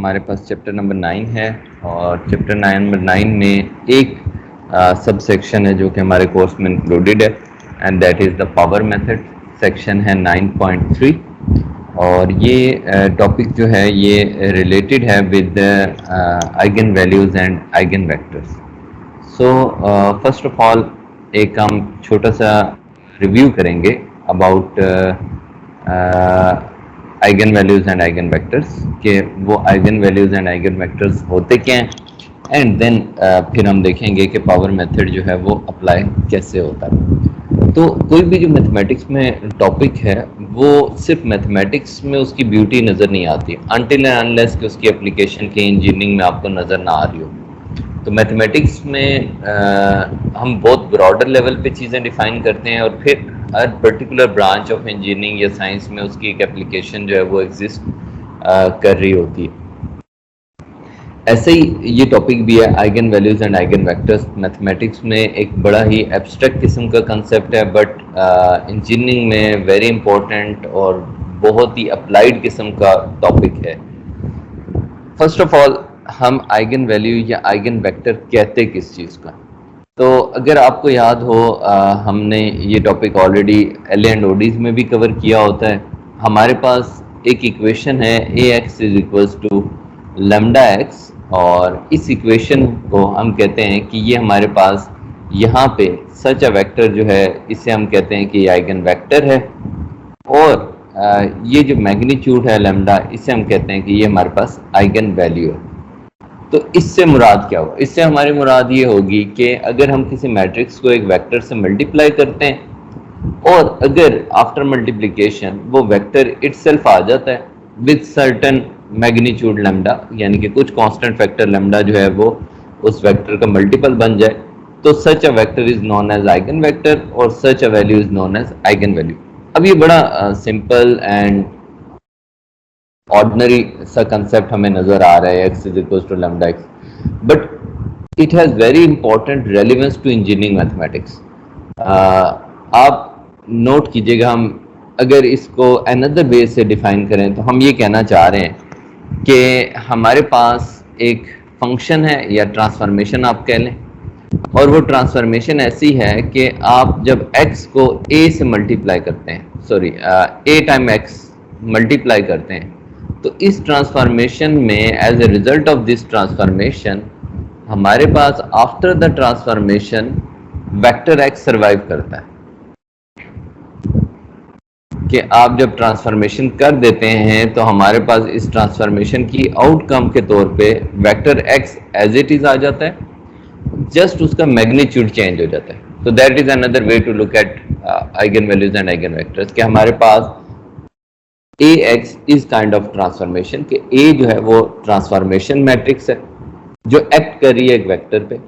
हमारे पास chapter number 9 है और चैप्टर नंबर 9 में एक सब सेक्शन है जो कि हमारे कोर्स में इंक्लूडेड है and that is the power method. Section है 9.3 और ये टॉपिक जो है ये रिलेटेड है with eigen values and eigen vectors. So first of all एक हम छोटा सा रिव्यू करेंगे about eigen values and eigen vectors के वो eigen values and eigen vectors होते क्या हैं एंड देन फिर हम देखेंगे कि पावर मेथड जो है वो अप्लाई कैसे होता है। तो कोई भी जो मैथमेटिक्स में टॉपिक है वो सिर्फ मैथमेटिक्स में उसकी ब्यूटी नज़र नहीं आती अनटिल एंड अनलेस कि उसकी एप्लीकेशन के इंजीनियरिंग में आपको नज़र ना आ रही हो। तो मैथमेटिक्स में हम बहुत ब्रॉडर लेवल पे चीज़ें डिफ़ाइन करते हैं और फिर हर पर्टिकुलर ब्रांच ऑफ इंजीनियरिंग या साइंस में उसकी एक एप्लीकेशन जो है वो एग्जिस्ट कर रही होती है। ऐसे ही ये टॉपिक भी है eigen values and eigen vectors. Mathematics में एक बड़ा ही एब्स्ट्रैक्ट किस्म का कंसेप्ट है बट इंजीनियरिंग में वेरी इंपॉर्टेंट और बहुत ही अप्लाइड किस्म का टॉपिक है। फर्स्ट ऑफ ऑल हम आइगन वैल्यू या आइगन वेक्टर कहते किस चीज़ का। तो अगर आपको याद हो हमने ये टॉपिक ऑलरेडी एल एंड ओडीज में भी कवर किया होता है। हमारे पास एक इक्वेशन है A x is equals to lambda x और इस इक्वेशन को हम कहते हैं कि ये हमारे पास यहाँ पे सच अ वेक्टर जो है इसे हम कहते हैं कि ये आइगन वेक्टर है और ये जो मैग्नीट्यूड है लैम्डा इसे हम कहते हैं कि ये हमारे पास आइगन वैल्यू है। तो इससे मुराद क्या हुआ? इससे हमारी मुराद ये होगी कि अगर हम किसी मैट्रिक्स को एक वेक्टर से मल्टीप्लाई करते हैं और अगर आफ्टर मल्टीप्लिकेशन वो वेक्टर इटसेल्फ आ जाता है विद सर्टेन मैग्नीट्यूड लैम्डा यानी कि कुछ कांस्टेंट फैक्टर लैम्डा जो है वो उस वेक्टर का मल्टीपल बन जाए तो such a vector is known as eigen vector और such a value is known as eigen value. अब ये बड़ा सिंपल एंड ऑर्डिनरी सा कंसेप्ट हमें नजर आ रहा है x is equals to lambda x but it has very important relevance to engineering mathematics. आप नोट कीजिएगा हम अगर इसको अनदर वे से डिफाइन करें तो हम ये कहना चाह रहे हैं कि हमारे पास एक फंक्शन है या ट्रांसफॉर्मेशन आप कह लें और वो ट्रांसफॉर्मेशन ऐसी है कि आप जब x को a से मल्टीप्लाई करते हैं a टाइम x मल्टीप्लाई करते हैं तो इस ट्रांसफॉर्मेशन में as a result of this transformation हमारे पास after the transformation vector x survive करता है कि आप जब ट्रांसफॉर्मेशन कर देते हैं तो हमारे पास इस ट्रांसफॉर्मेशन की आउटकम के तौर पे vector x as it is आ जाता है जस्ट उसका मैग्नीट्यूड चेंज हो जाता है। तो that is another way to look at eigen values and eigen vectors कि हमारे पास ax is kind of transformation कि a जो है वो ट्रांसफॉर्मेशन मैट्रिक्स है जो एक्ट कर रही है एक वेक्टर पे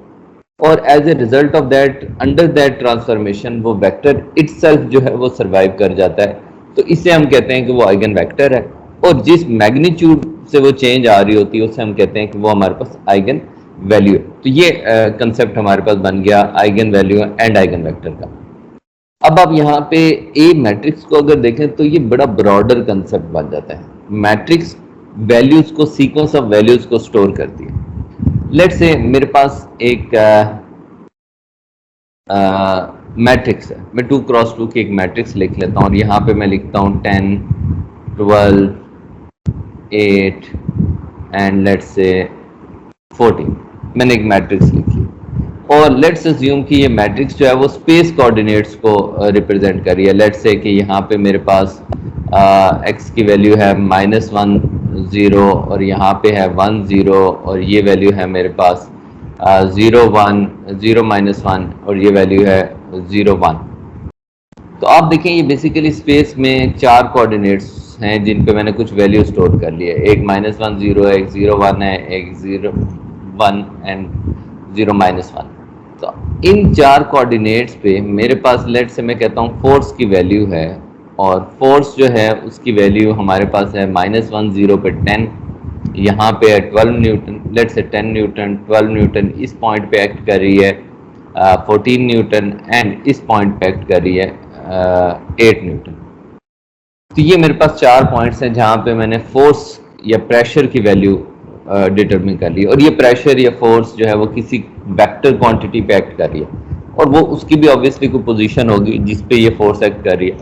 और as a result of that under that transformation वो वेक्टर इटसेल्फ जो है वो सर्वाइव कर जाता है तो इसे हम कहते हैं कि वो आइगन वेक्टर है और जिस मैग्नीट्यूड से वो चेंज आ रही होती है उसे हम कहते हैं कि वो हमारे पास आइगन वैल्यू है। तो ये कंसेप्ट हमारे पास बन गया eigen value and eigen vector का। अब आप यहाँ पे ए मैट्रिक्स को अगर देखें तो ये बड़ा ब्रॉडर कंसेप्ट बन जाता है। मैट्रिक्स वैल्यूज को सीक्वेंस ऑफ वैल्यूज को स्टोर करती है। लेट्स से मेरे पास एक मैट्रिक्स है, मैं 2 क्रॉस 2 की एक मैट्रिक्स लिख लेता हूँ और यहाँ पे मैं लिखता हूँ 10 12 8 एंड लेट्स से 14। मैंने एक मैट्रिक्स लिखी और लेट्स अज्यूम कि ये मैट्रिक्स जो है वो स्पेस कोऑर्डिनेट्स को रिप्रेजेंट कर रही है। लेट्स से कि यहाँ पे मेरे पास x की वैल्यू है -1 0 और यहाँ पे है 1 0 और ये वैल्यू है मेरे पास 0 1 0 -1 और ये वैल्यू है 0 1। तो आप देखें ये बेसिकली स्पेस में 4 कोऑर्डिनेट्स हैं जिन पे मैंने कुछ वैल्यू स्टोर कर ली है। एक -1 0 है, एक 0 1 है, एक 0 1 एंड 0 -1। तो इन 4 कोऑर्डिनेट्स पे मेरे पास लेट से मैं कहता हूँ फोर्स की वैल्यू है और फोर्स जो है उसकी वैल्यू हमारे पास है -1 0 पे 10, यहाँ पे है 12 न्यूटन, लेट से 10 न्यूटन 12 न्यूटन इस पॉइंट पे एक्ट कर रही है 14 न्यूटन एंड इस पॉइंट पे एक्ट कर रही है 8 न्यूटन। तो ये मेरे पास 4 पॉइंट्स हैं जहाँ पे मैंने फोर्स या प्रेशर की वैल्यू डिटरमिन कर लिया, और ये प्रेशर या फोर्स जो है वो किसी वेक्टर क्वांटिटी पे एक्ट कर रही है, और वो उसकी भी ऑब्वियसली कोई पोजीशन होगी जिस पे ये फोर्स एक्ट कर रही है।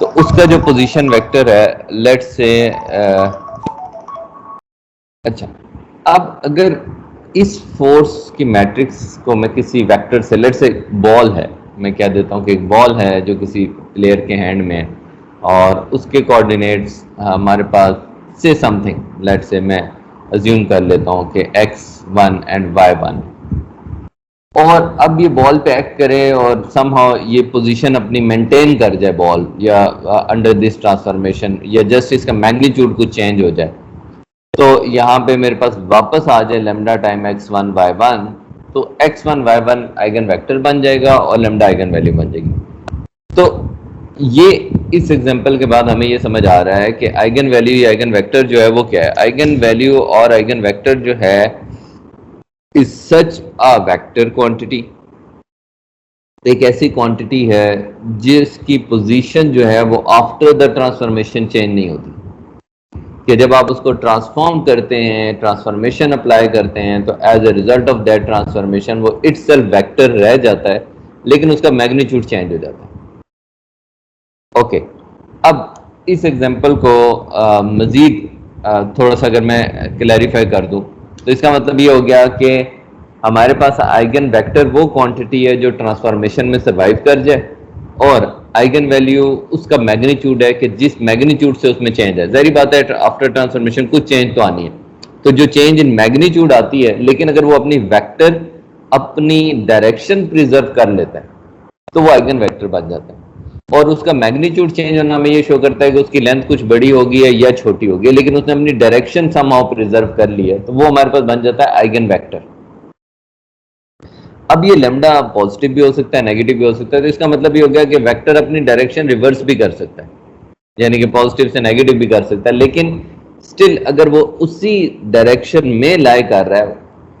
तो उसका जो पोजीशन वेक्टर है, लेट्स से अच्छा, अब अगर इस फोर्स की मैट्रिक्स को मैं किसी वेक्टर से, लेट्स से बॉल है, मैं कह देता हूँ कि एक बॉल है जो किसी प्लेयर के हैंड में है, और उसके कोऑर्डिनेट्स हमारे पास से समथिंग, लेट्स से मैं अज्यूम कर लेता हूँ कि x1 एंड y1, और अब ये बॉल पे एक्ट करे और समहाउ ये पोजीशन अपनी मेंटेन कर जाए बॉल, या अंडर दिस ट्रांसफॉर्मेशन, या जस्ट इसका मैग्नीट्यूड कुछ चेंज हो जाए, तो यहाँ पे मेरे पास वापस आ जाए लेमडा टाइम x1 y1, तो x1 y1 आइगन वेक्टर बन जाएगा और लेमडा आइगन वैल्यू बन जाएगी। तो ये इस एग्जांपल के बाद हमें ये समझ आ रहा है कि आइगन वैल्यू या आइगन वेक्टर जो है वो क्या है। आइगन वैल्यू और आइगन वेक्टर जो है is such a vector quantity, एक ऐसी क्वांटिटी है जिसकी पोजीशन जो है वो आफ्टर द ट्रांसफॉर्मेशन चेंज नहीं होती, कि जब आप उसको ट्रांसफॉर्म करते हैं, ट्रांसफॉर्मेशन अप्लाई करते हैं, तो as a result of that transformation वो इटसेल्फ वेक्टर रह जाता है, लेकिन उसका मैग्नीट्यूड चेंज हो जाता है। ओके, अब इस एग्जांपल को मजीद थोड़ा सा अगर मैं क्लैरिफाई कर दूं, तो इसका मतलब ये हो गया कि हमारे पास आइगन वेक्टर वो क्वांटिटी है जो ट्रांसफॉर्मेशन में सर्वाइव कर जाए, और आइगन वैल्यू उसका मैग्नीट्यूड है कि जिस मैग्नीट्यूड से उसमें चेंज है। जाहिर बात है आफ्टर ट्रांसफॉर्मेशन कुछ चेंज तो आनी है, तो जो चेंज इन मैग्नीट्यूड आती है, लेकिन अगर वो अपनी वेक्टर अपनी डायरेक्शन प्रिजर्व कर लेता है तो वो आइगन वेक्टर बन जाता है, और उसका मैग्नीट्यूड चेंज होना हमें ये शो करता है कि उसकी लेंथ कुछ बड़ी होगी है या छोटी होगी, लेकिन उसने अपनी डायरेक्शन समहाउ प्रिजर्व कर ली है, तो वो हमारे पास बन जाता है आइगन वेक्टर। अब ये लेमडा पॉजिटिव भी हो सकता है, नेगेटिव भी हो सकता है, तो इसका मतलब ये हो गया कि वेक्टर अपनी डायरेक्शन रिवर्स भी कर सकता है, यानी कि पॉजिटिव से नेगेटिव भी कर सकता है, लेकिन स्टिल अगर वो उसी डायरेक्शन में लाई कर रहा है,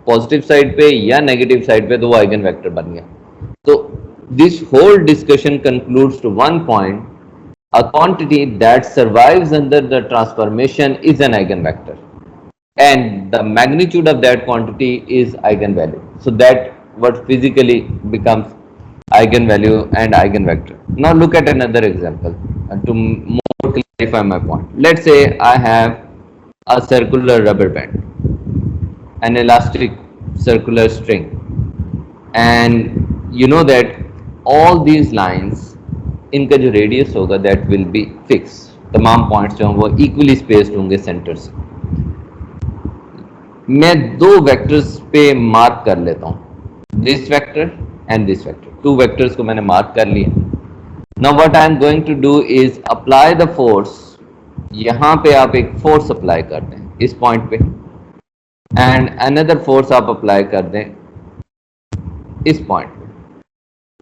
पॉजिटिव साइड पे या नेगेटिव साइड पे, तो वो आइगन वेक्टर बन गया। तो this whole discussion concludes to one point: a quantity that survives under the transformation is an eigenvector, and the magnitude of that quantity is eigenvalue. So that what physically becomes eigenvalue and eigenvector. Now look at another example to more clarify my point. Let's say I have a circular rubber band, an elastic circular string, and you know that all these lines, इनका जो radius होगा that will B fix, तमाम points जो हैं वो equally spaced होंगे centre से। मैं दो वेक्टर्स पे मार्क कर लेता हूं, this vector and this vector, two vectors को मैंने मार्क कर लिया। Now what I am going to do is apply the force. यहां पे आप एक फोर्स अप्लाई कर दें इस पॉइंट पे, एंड अनदर फोर्स आप अप्लाई कर दें इस point.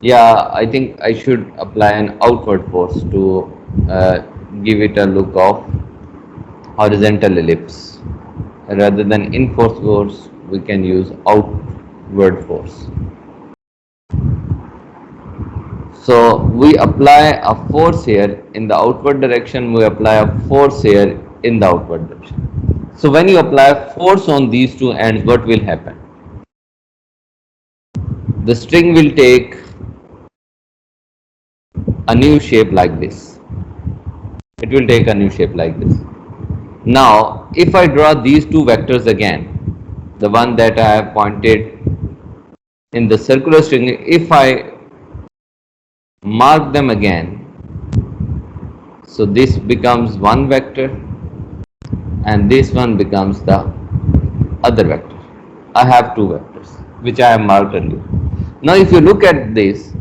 Yeah, I think I should apply an outward force to give it a look of horizontal ellipse. Rather than in-force force, we can use outward force. So we apply a force here in the outward direction, we apply a force here in the outward direction. So when you apply force on these two ends, what will happen? The string will take a new shape like this. It will take a new shape like this. Now if I draw these two vectors again, the one that I have pointed in the circular string, if I mark them again, so this becomes one vector and this one becomes the other vector. I have two vectors which I have marked earlier. Now if you look at this,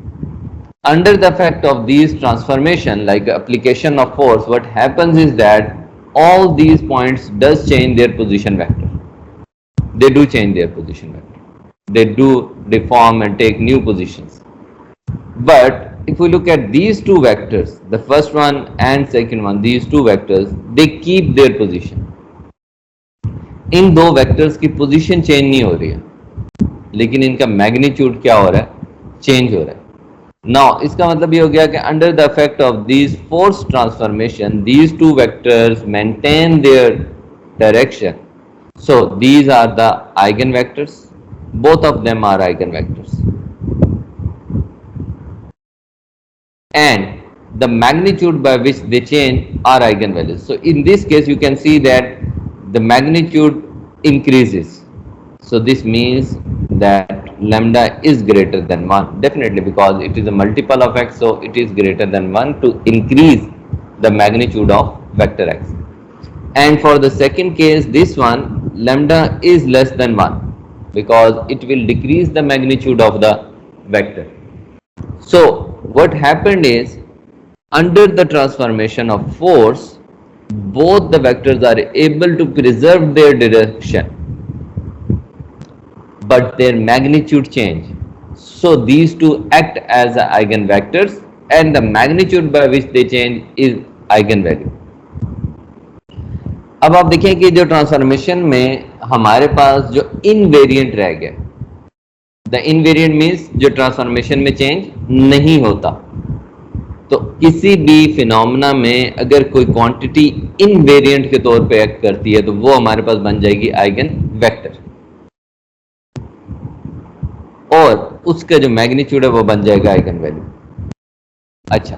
under the effect of these transformation, like application of force, what happens is that all these points does change their position vector. They do change their position vector. They do deform and take new positions. But if we look at these two vectors, the first one and second one, these two vectors, they keep their position. इन दो vectors की position change नहीं हो रही है, लेकिन इनका magnitude क्या हो रहा है, चेंज हो रहा है। नाउ इसका मतलब ये हो गया कि under the effect of these force transformation, these two vectors maintain their direction, So these are the eigenvectors. Both of them are eigenvectors. And the magnitude by which they change are eigenvalues. So in this case, you can see that the magnitude increases. So this means that lambda is greater than 1, definitely, because it is a multiple of x, so it is greater than 1 to increase the magnitude of vector x. And for the second case, this one, lambda is less than 1 because it will decrease the magnitude of the vector. So what happened is, under the transformation of force, both the vectors are able to preserve their direction, but their magnitude change. So these two act as eigenvectors, and the magnitude by which they change is eigenvalue. अब आप देखें कि जो transformation में हमारे पास जो invariant रह गया, द इनवेरिएंट मीन्स जो ट्रांसफॉर्मेशन में चेंज नहीं होता। तो किसी भी फिनोमेना में अगर कोई क्वांटिटी इनवेरिएंट के तौर पे एक्ट करती है तो वो हमारे पास बन जाएगी आइगन वेक्टर, और उसका जो मैग्नीट्यूड है वो बन जाएगा आइगन वैल्यू। अच्छा,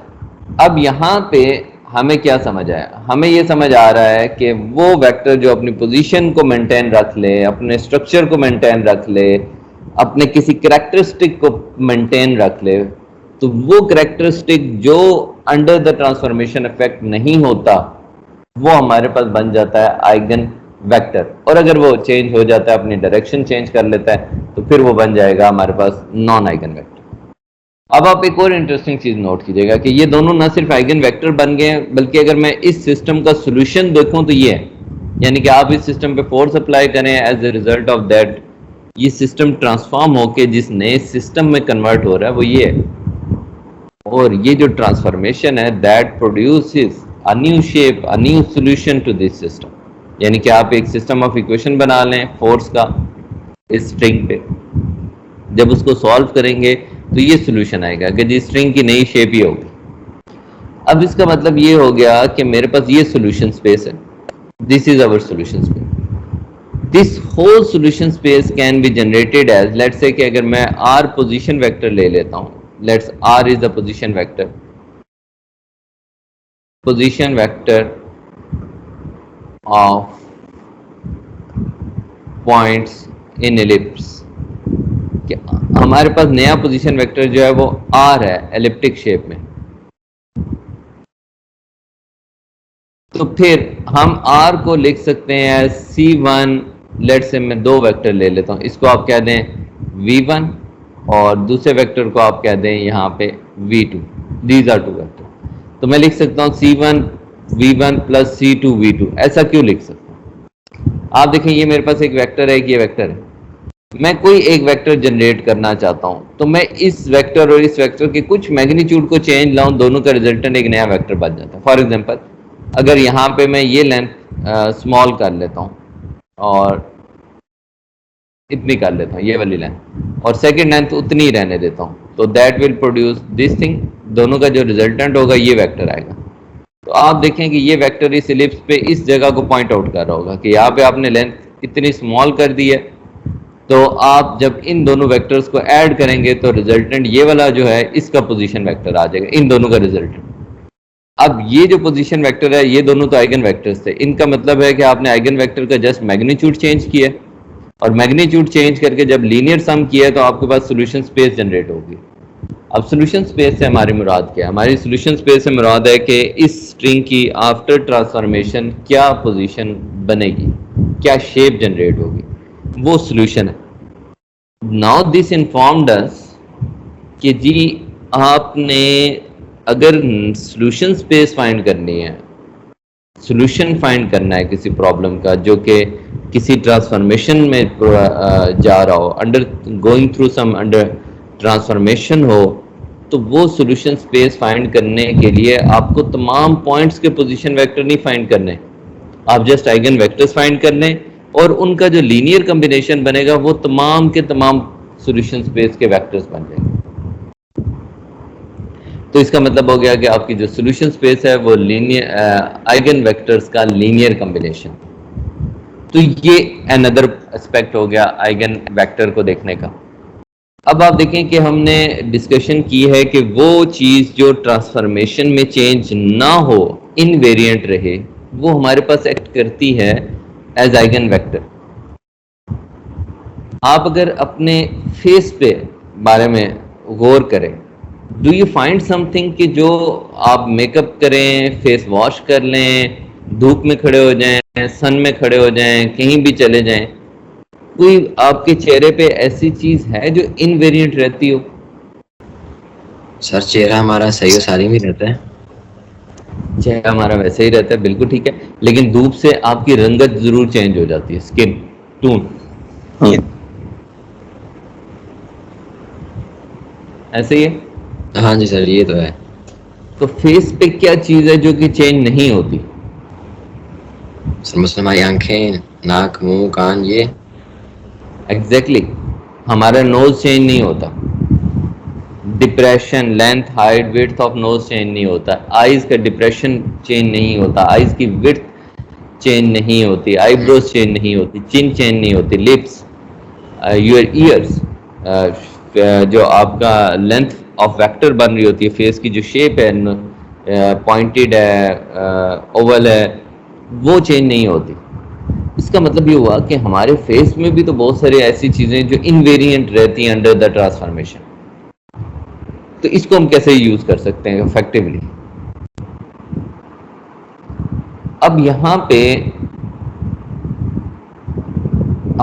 अब यहाँ पे हमें क्या समझ आया? हमें ये समझ आ रहा है कि वो वेक्टर जो अपनी पोजीशन को मेंटेन रख ले, अपने स्ट्रक्चर को मेंटेन रख ले, अपने किसी कैरेक्टरिस्टिक को मेंटेन रख ले, तो वो कैरेक्टरिस्टिक जो अंडर द ट्रांसफॉर्मेशन इफेक्ट नहीं होता, वो हमारे पास बन जाता है आइगन वेक्टर। और अगर वो चेंज हो जाता है, अपनी डायरेक्शन चेंज कर लेता है, तो फिर वो बन जाएगा हमारे पास नॉन आइगन वेक्टर। अब आप एक और इंटरेस्टिंग चीज नोट कीजिएगा कि ये दोनों न सिर्फ आइगन वेक्टर बन गए हैं, बल्कि अगर मैं इस सिस्टम का सोल्यूशन देखूं तो ये है, यानी कि आप इस सिस्टम पे फोर्स अप्लाई करें, as a result of that ये सिस्टम ट्रांसफॉर्म होके जिस नए सिस्टम में कन्वर्ट हो रहा है वो ये है। और ये जो ट्रांसफॉर्मेशन है that produces a new shape, a new solution to this system. यानी कि आप एक सिस्टम ऑफ इक्वेशन बना लें फोर्स का इस स्ट्रिंग पे, जब उसको सॉल्व करेंगे तो ये सॉल्यूशन आएगा कि जी स्ट्रिंग की नई शेप ही होगी। अब इसका मतलब ये हो गया कि मेरे पास ये सॉल्यूशन स्पेस है, this is our solution space. This whole solution space can be generated as, let's say कि अगर मैं r पोजीशन वेक्टर ले लेता हूं, let's r is the position vector, position vector of points in ellipse. हमारे पास नया position vector जो है वो r है एलिप्टिक शेप में, तो फिर हम r को लिख सकते हैं c1, लेट्स से मैं दो वेक्टर ले लेता हूं, इसको आप कह दें v1 और दूसरे वेक्टर को आप कह दें यहाँ पे v2, these are to vector. तो मैं लिख सकता हूँ c1 v1 plus c2 v2। ऐसा क्यों लिख सकता हूँ? आप देखें ये मेरे पास एक वेक्टर है, एक ये वेक्टर है, मैं कोई एक वेक्टर जनरेट करना चाहता हूं, तो मैं इस वेक्टर और इस वेक्टर के कुछ मैग्नीट्यूड को चेंज लाऊं, दोनों का रिजल्टेंट एक नया वेक्टर बन जाता है। फॉर एग्जांपल, अगर यहाँ पे मैं ये लेंथ स्मॉल कर लेता हूं और इतनी कर लेता हूं, ये वाली लेंथ, और सेकंड लेंथ उतनी ही रहने देता हूं, तो that will produce this thing. दोनों का जो रिजल्टेंट होगा ये वेक्टर आएगा। तो आप देखें कि ये वेक्टर इस एलिप्स पे इस जगह को पॉइंट आउट कर रहा होगा कि यहाँ पे आपने लेंथ इतनी स्मॉल कर दी है, तो आप जब इन दोनों वेक्टर्स को ऐड करेंगे तो रिजल्टेंट ये वाला जो है इसका पोजीशन वेक्टर आ जाएगा, इन दोनों का रिजल्टेंट। अब ये जो पोजीशन वेक्टर है, ये दोनों तो आइगन वेक्टर्स थे, इनका मतलब है कि आपने आइगन वेक्टर का जस्ट मैग्नीट्यूड चेंज किया, और मैग्नीट्यूड चेंज करके जब लीनियर सम किया तो आपके पास सोल्यूशन स्पेस जनरेट होगी। अब सोल्यूशन स्पेस से हमारी मुराद क्या है? हमारी सोल्यूशन स्पेस से मुराद है कि इस स्ट्रिंग की आफ्टर ट्रांसफॉर्मेशन क्या पोजीशन बनेगी, क्या शेप जनरेट होगी, वो सोल्यूशन है। नाउ दिस इन्फॉर्म्ड अस कि जी आपने अगर सोल्यूशन स्पेस फाइंड करनी है, सोल्यूशन फाइंड करना है किसी प्रॉब्लम का जो कि किसी ट्रांसफॉर्मेशन में जा रहा हो, under going through sum under transformation हो, तो वो सोल्यूशन स्पेस फाइंड करने के लिए आपको तमाम पॉइंट्स के पोजीशन वेक्टर नहीं फाइंड करने, आप जस्ट आइगन वेक्टर्स फाइंड करने, और उनका जो लीनियर कॉम्बिनेशन बनेगा वो तमाम के तमाम सॉल्यूशन स्पेस के वेक्टर्स बन जाएंगे। तो इसका मतलब हो गया कि आपकी जो सॉल्यूशन स्पेस है वो लीनियर आइगन वेक्टर्स का लीनियर कॉम्बिनेशन। तो ये अनदर एस्पेक्ट हो गया आइगन वेक्टर को देखने का। अब आप देखें कि हमने डिस्कशन की है कि वो चीज जो ट्रांसफॉर्मेशन में चेंज ना हो, इनवेरिएंट रहे, वो हमारे पास एक्ट करती है एज आइगन वेक्टर। आप अगर अपने फेस पे बारे में गौर करें, डू यू फाइंड समथिंग कि जो आप मेकअप करें, फेस वॉश कर लें, धूप में खड़े हो जाएं, सन में खड़े हो जाएं, कहीं भी चले जाएं, कोई आपके चेहरे पे ऐसी चीज है जो इनवेरिएंट रहती हो? सर चेहरा हमारा सही और सारी में रहता है। चेहरा हमारा वैसे ही रहता है, बिल्कुल ठीक है, लेकिन धूप से आपकी रंगत जरूर चेंज हो जाती है, स्किन टोन। ऐसे ही है। हाँ जी सर, ये तो है। तो फेस पे क्या चीज है जो कि चेंज नहीं होती? सर मतलब हमारी आंखें, नाक, मुंह, कान, ये एग्जैक्टली हमारा नोज चेंज नहीं होता, depression, length, height, width of nose change नहीं होता, आईज का डिप्रेशन चेंज नहीं होता, आईज की विड्थ चेंज नहीं होती, आईब्रोज चेंज नहीं होती, चिन चेंज नहीं होती, लिप्स, योर ईयर्स, जो आपका लेंथ ऑफ वेक्टर बन रही होती है, फेस की जो शेप है, पॉइंटेड है, ओवल है, वो चेंज नहीं होती। इसका मतलब ये हुआ कि हमारे फेस में भी तो बहुत सारी ऐसी चीजें जो इनवेरिएंट रहती हैं अंडर द ट्रांसफॉर्मेशन। तो इसको हम कैसे यूज कर सकते हैं इफेक्टिवली? अब यहां पे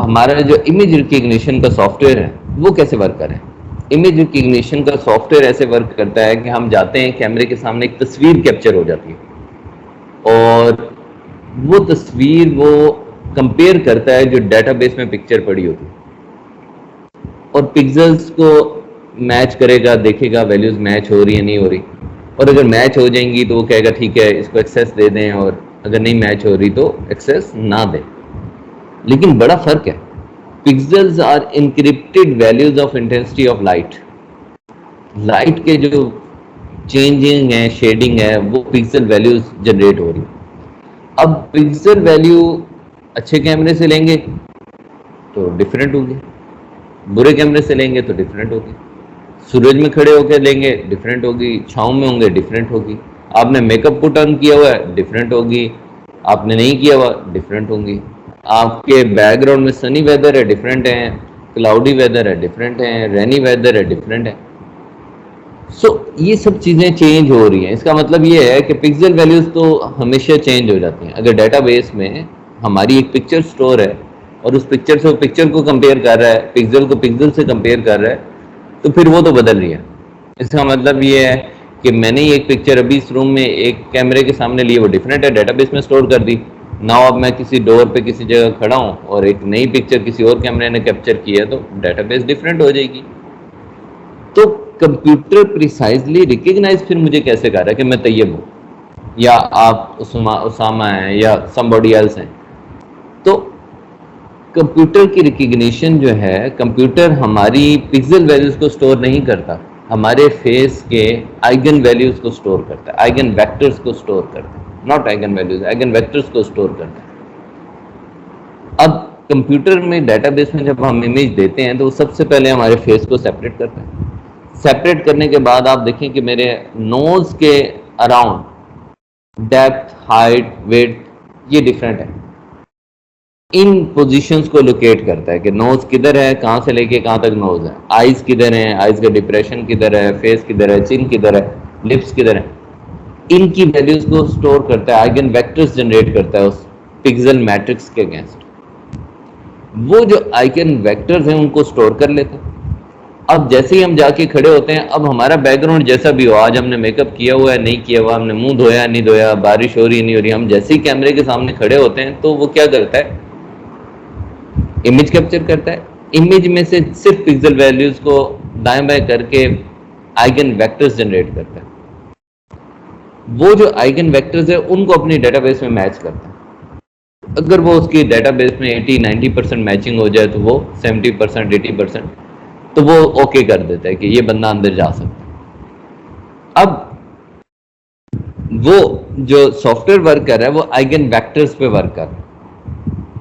हमारा जो इमेज रिकग्निशन का सॉफ्टवेयर है वो कैसे वर्क करे? इमेज रिकग्निशन का सॉफ्टवेयर ऐसे वर्क करता है कि हम जाते हैं, कैमरे के सामने एक तस्वीर कैप्चर हो जाती है और वो तस्वीर वो कंपेयर करता है जो डेटाबेस में पिक्चर पड़ी होती है और पिक्सेल्स को मैच करेगा, देखेगा वैल्यूज मैच हो रही है नहीं हो रही, और अगर मैच हो जाएंगी तो वो कहेगा ठीक है इसको एक्सेस दे दें, और अगर नहीं मैच हो रही तो एक्सेस ना दें। लेकिन बड़ा फर्क है, pixels are encrypted values of intensity of light. Light के जो चेंजिंग है, शेडिंग है, वो पिक्सल वैल्यूज जनरेट हो रही है। अब पिक्सल वैल्यू अच्छे कैमरे से लेंगे तो डिफरेंट होगी, बुरे कैमरे से लेंगे तो डिफरेंट होगी, सूरज में खड़े होकर लेंगे डिफरेंट होगी, छाँव में होंगे डिफरेंट होगी, आपने मेकअप पुट ऑन किया हुआ है डिफरेंट होगी, आपने नहीं किया हुआ डिफरेंट होंगी, आपके बैकग्राउंड में सनी वेदर है डिफरेंट है, क्लाउडी वेदर है डिफरेंट है, रेनी वेदर है डिफरेंट है। सो ये सब चीज़ें चेंज हो रही हैं। इसका मतलब ये है कि पिक्सल वैल्यूज़ तो हमेशा चेंज हो जाती हैं। अगर डेटाबेस में हमारी एक पिक्चर स्टोर है और उस पिक्चर से पिक्चर को कंपेयर कर रहा है, पिक्सल को पिक्सल से कंपेयर कर रहा है, तो फिर वो तो बदल रही है। इसका मतलब ये है कि मैंने एक पिक्चर अभी इस रूम में एक कैमरे के सामने ली, वो डिफरेंट है, डेटाबेस में स्टोर कर दी। नाउ अब मैं किसी डोर पे किसी जगह खड़ा हूँ और एक नई पिक्चर किसी और कैमरे ने कैप्चर की है, तो डेटाबेस डिफरेंट हो जाएगी। तो कंप्यूटर प्रिसाइजली रिकग्नाइज फिर मुझे कैसे कर रहा है कि मैं तैयब हूँ या आप उसामा हैं या समबॉडी एल्स हैं? तो कंप्यूटर की रिकग्निशन जो है, कंप्यूटर हमारी पिक्सल वैल्यूज को स्टोर नहीं करता, हमारे फेस के आइगन वैल्यूज को स्टोर करता है, आइगन वेक्टर्स को स्टोर करता है, not eigen values, eigen vectors को स्टोर करता है। अब कंप्यूटर में डेटाबेस में जब हम इमेज देते हैं तो वो सबसे पहले हमारे फेस को सेपरेट करता है। सेपरेट करने के बाद आप देखें कि मेरे नोज के अराउंड डेप्थ, हाइट, विड्थ ये डिफरेंट है। इन पोजीशंस को लोकेट करता है कि नोज किधर है, कहां से लेके कहां तक नोज है, आईज किधर है, आईज का डिप्रेशन किधर है, फेस किधर है, चिन किधर है, लिप्स किधर है, इनकी वैल्यूज को स्टोर करता है, आइगन वेक्टर्स जनरेट करता है उस पिक्सल मैट्रिक्स के अगेंस्ट। वो जो आइगन वेक्टर्स हैं उनको स्टोर कर लेते हैं। अब जैसे ही हम जाके खड़े होते हैं, अब हमारा बैकग्राउंड जैसा भी हो, आज हमने मेकअप किया हुआ है नहीं किया हुआ, हमने मुंह धोया नहीं धोया, बारिश हो रही नहीं हो रही, हम जैसे ही कैमरे के सामने खड़े होते हैं तो वो क्या करता है, इमेज कैप्चर करता है। इमेज में से सिर्फ पिक्सल वैल्यूज को दाएं बाएं करके आइगन वेक्टर्स जनरेट करता है। वो जो आइगन वेक्टर्स है उनको अपनी डेटाबेस में मैच करता है। अगर वो उसकी डेटाबेस में 80-90% मैचिंग हो जाए तो वो 70%, 80%, तो वो ओके कर देता है कि ये बंदा अंदर जा सकता है। अब वो जो सॉफ्टवेयर वर्क कर रहा है वो आइगन वेक्टर्स पे वर्क कर रहा है।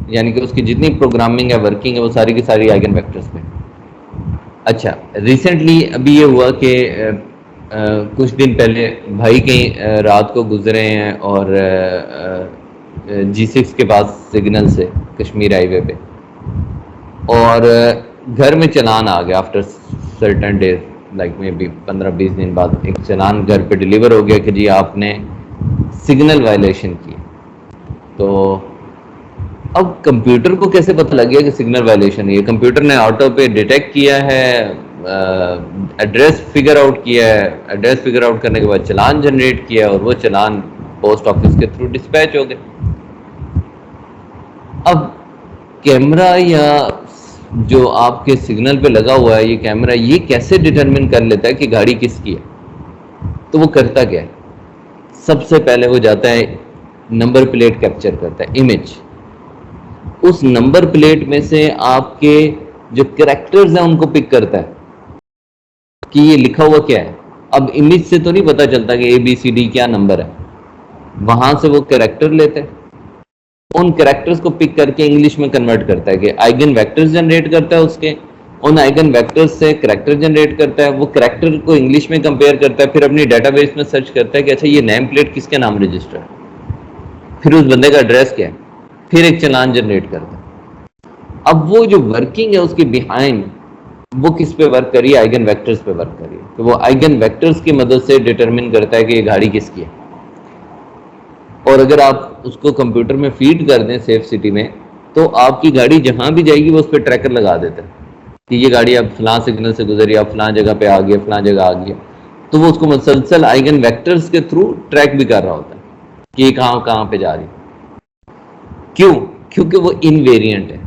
यानी कि उसकी जितनी प्रोग्रामिंग है, वर्किंग है, वो सारी की सारी आइगन वेक्टर्स पे। अच्छा, रिसेंटली अभी ये हुआ कि कुछ दिन पहले भाई कहीं रात को गुजरे हैं और G6 के पास सिग्नल से कश्मीर हाईवे पे, और घर में चलान आ गया after certain days, like may be 15-20 दिन बाद एक चलान घर पे डिलीवर हो गया कि जी आपने सिग्नल वायलेशन की। तो अब कंप्यूटर को कैसे पता लग गया कि सिग्नल वायलेशन है? कंप्यूटर ने ऑटो पे डिटेक्ट किया है, एड्रेस फिगर आउट किया है, एड्रेस फिगर आउट करने के बाद चलान जनरेट किया और वो चलान पोस्ट ऑफिस के थ्रू डिस्पैच हो गए। अब कैमरा या जो आपके सिग्नल पे लगा हुआ है ये कैमरा, ये कैसे डिटरमिन कर लेता है कि गाड़ी किसकी है? तो वो करता क्या है, सबसे पहले वो जाता है नंबर प्लेट कैप्चर करता है, इमेज। उस नंबर प्लेट में से आपके जो कैरेक्टर्स हैं उनको पिक करता है कि ये लिखा हुआ क्या है। अब इमेज से तो नहीं पता चलता कि ABCD क्या नंबर है, वहां से वो कैरेक्टर लेते हैं, उन कैरेक्टर्स को पिक करके इंग्लिश में कन्वर्ट करता है कि आइगन वेक्टर्स जनरेट करता है उसके, उन आइगन वेक्टर्स से कैरेक्टर जनरेट करता है, वो कैरेक्टर को इंग्लिश में कंपेयर करता है, फिर अपनी डेटाबेस में सर्च करता है कि अच्छा ये नेम प्लेट किसके नाम रजिस्टर है, फिर उस बंदे का एड्रेस क्या है, फिर एक चलान जनरेट करता है। अब वो जो वर्किंग है उसके बिहाइंड, वो किस पे वर्क करी है? आइगन वेक्टर्स पे वर्क करी है। तो वो आइगन वेक्टर्स की मदद से डिटरमिन करता है कि ये गाड़ी किसकी है। और अगर आप उसको कंप्यूटर में फीड कर दें सेफ सिटी में, तो आपकी गाड़ी जहां भी जाएगी वो उस पर ट्रैकर लगा देता है कि ये गाड़ी अब फलां सिग्नल से गुजरी, अब फलां जगह पे आ गई, फलां जगह आ गई। तो वो उसको मुसलसल आइगन वेक्टर्स के थ्रू ट्रैक भी कर रहा होता है कि ये कहां कहां पे जा रही। क्यों? क्योंकि वो इनवेरिएंट है।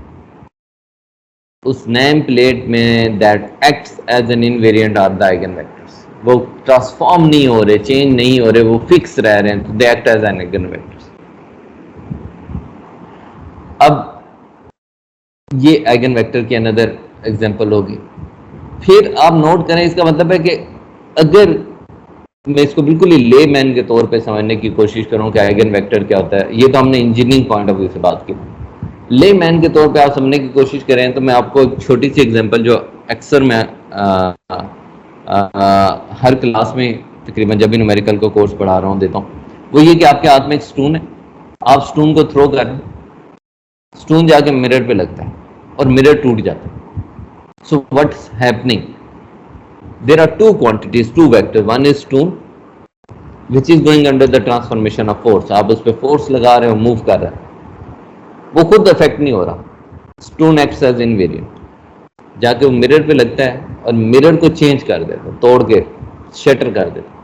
उस नेम प्लेट में that acts as an invariant are the eigen vectors. वो ट्रांसफॉर्म नहीं हो रहे, चेंज नहीं हो रहे, वो फिक्स रह रहे हैं, तो they act as an eigen vectors. अब ये आइगन वेक्टर की अनदर एग्जांपल होगी। फिर आप नोट करें, इसका मतलब है कि अगर मैं इसको बिल्कुल ही ले मैन के तौर पे समझने की कोशिश करूं कि आइगन वेक्टर क्या होता है, ये तो हमने इंजीनियरिंग पॉइंट ऑफ व्यू से बात की। ले मैन के तौर पे आप समझने की कोशिश करें तो मैं आपको एक छोटी सी एग्जांपल जो अक्सर मैं हर क्लास में तकरीबन जब भी न्यूमेरिकल को कोर्स पढ़ा रहा हूँ देता हूँ, वो ये कि आपके हाथ में एक स्टून है, आप स्टून को थ्रो कर रहे हैं, स्टून जाके मिरर पे लगता है और मिरर टूट जाता है। So what's happening? There are two quantities, two vector, one is stone which is going under the transformation of force. आप उस पर फोर्स लगा रहे हो, मूव कर रहे हैं, वो खुद अफेक्ट नहीं हो रहा, स्टोन एक्ट्स एज इनवेरिएंट, जाके वो मिरर पे लगता है और मिरर को चेंज कर देता, तोड़ के शटर कर देता।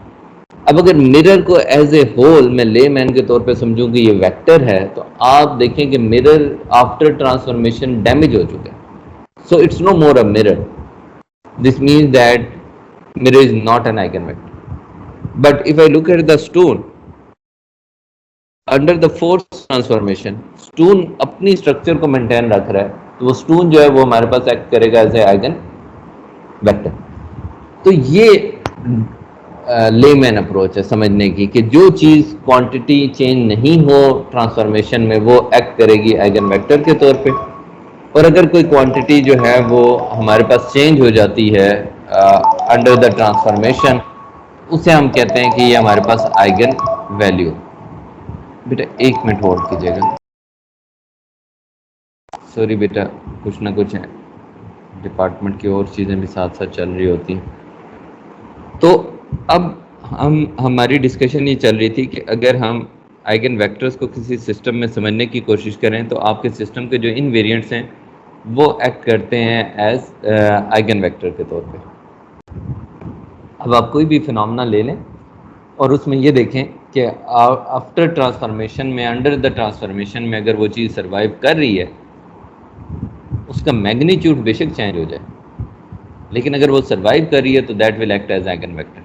अब अगर मिरर को एज ए होल मैं लेमैन के तौर पे समझूं कि ये वेक्टर है, तो आप देखें कि मिरर आफ्टर ट्रांसफॉर्मेशन डैमेज हो चुका है। So it's no more a mirror, this means that mirror is not an eigen vector. But if I look at the stone under the force transformation, stone अपनी structure को maintain रख रहा है, तो वो स्टून जो है वो हमारे पास एक्ट करेगा एज ए आइगन वेक्टर। तो ये लेमैन अप्रोच है समझने की कि जो चीज क्वांटिटी चेंज नहीं हो ट्रांसफॉर्मेशन में, वो एक्ट करेगी आइगन वेक्टर के तौर पे। और अगर कोई क्वांटिटी जो है वो हमारे पास चेंज हो जाती है अंडर द ट्रांसफॉर्मेशन, उसे हम कहते हैं कि ये हमारे पास आइगन वैल्यू। बेटा एक मिनट होल्ड कीजिएगा, सॉरी बेटा, कुछ ना कुछ है, डिपार्टमेंट की और चीज़ें भी साथ साथ चल रही होती हैं। तो अब हमारी डिस्कशन ये चल रही थी कि अगर हम आइगन वेक्टर्स को किसी सिस्टम में समझने की कोशिश करें, तो आपके सिस्टम के जो इनवेरिएंट्स हैं वो एक्ट करते हैं एज आइगन वेक्टर के तौर पे। अब आप कोई भी फिनोमेना ले लें और उसमें ये देखें कि आफ्टर ट्रांसफॉर्मेशन में, अंडर द ट्रांसफॉर्मेशन में अगर वो चीज़ सर्वाइव कर रही है, उसका मैग्नीट्यूड बेशक चेंज हो जाए, लेकिन अगर वो सर्वाइव कर रही है तो that will act as eigen vector,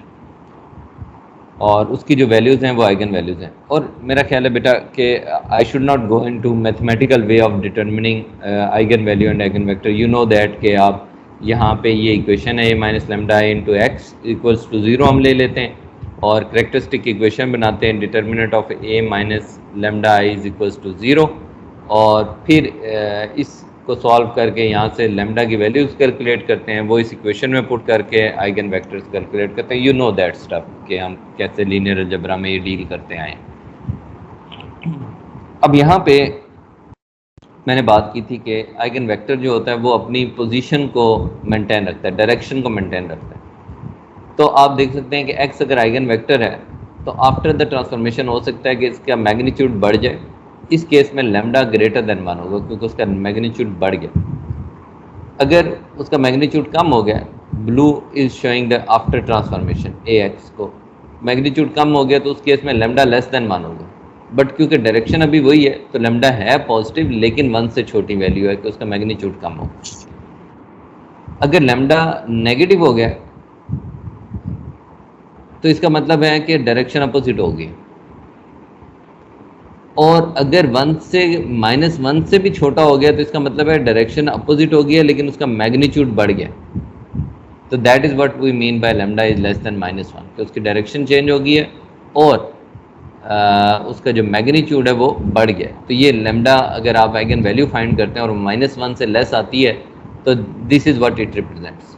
और उसकी जो वैल्यूज़ हैं वो आइगन वैल्यूज़ हैं। और मेरा ख्याल है बेटा कि I should not go into mathematical way of determining eigen value and eigen vector. You know that कि आप यहाँ पे ये इक्वेशन है a minus lambda I into x equals to 0 हम ले लेते हैं और करेक्टरिस्टिक इक्वेशन बनाते हैं determinant of a minus lambda I is equals to 0, और फिर इसको सॉल्व करके यहाँ से लेमडा की वैल्यूज कैलकुलेट करते हैं, वो इस इक्वेशन में पुट करके आइगन वेक्टर्स कैलकुलेट करते हैं। यू नो दैट स्टफ कि हम कैसे लीनियर अलजेब्रा में ये डील करते आए। अब यहाँ पे मैंने बात की थी कि आइगन वेक्टर जो होता है वो अपनी पोजीशन को मेंटेन रखता है, डायरेक्शन को मेंटेन रखता है। तो आप देख सकते हैं कि x अगर आइगन वेक्टर है तो आफ्टर द ट्रांसफॉर्मेशन हो सकता है कि इसका मैग्नीट्यूड बढ़ जाए। इस केस में लैम्डा ग्रेटर देन 1 होगा क्योंकि उसका मैग्नीट्यूड बढ़ गया। अगर उसका मैग्नीट्यूड कम हो गया, blue is showing the after transformation ax को मैग्नीट्यूड कम हो गया तो उस केस में लैम्डा लेस देन 1 होगा। बट क्योंकि डायरेक्शन अभी वही है तो लैम्डा है पॉजिटिव लेकिन 1 से छोटी वैल्यू है कि उसका मैग्नीट्यूड कम हो। अगर लैम्डा नेगेटिव हो गया तो इसका मतलब है कि डायरेक्शन अपोजिट होगी। और अगर 1 से -1 से भी छोटा हो गया तो इसका मतलब है डायरेक्शन अपोजिट हो गया लेकिन उसका मैग्नीट्यूड बढ़ गया। तो that is what we mean by lambda is less than -1 कि उसकी डायरेक्शन चेंज हो गई है और उसका जो मैग्नीट्यूड है वो बढ़ गया। तो ये लैम्डा अगर आप आइगन वैल्यू फाइंड करते हैं और -1 से लेस आती है तो this is what it represents.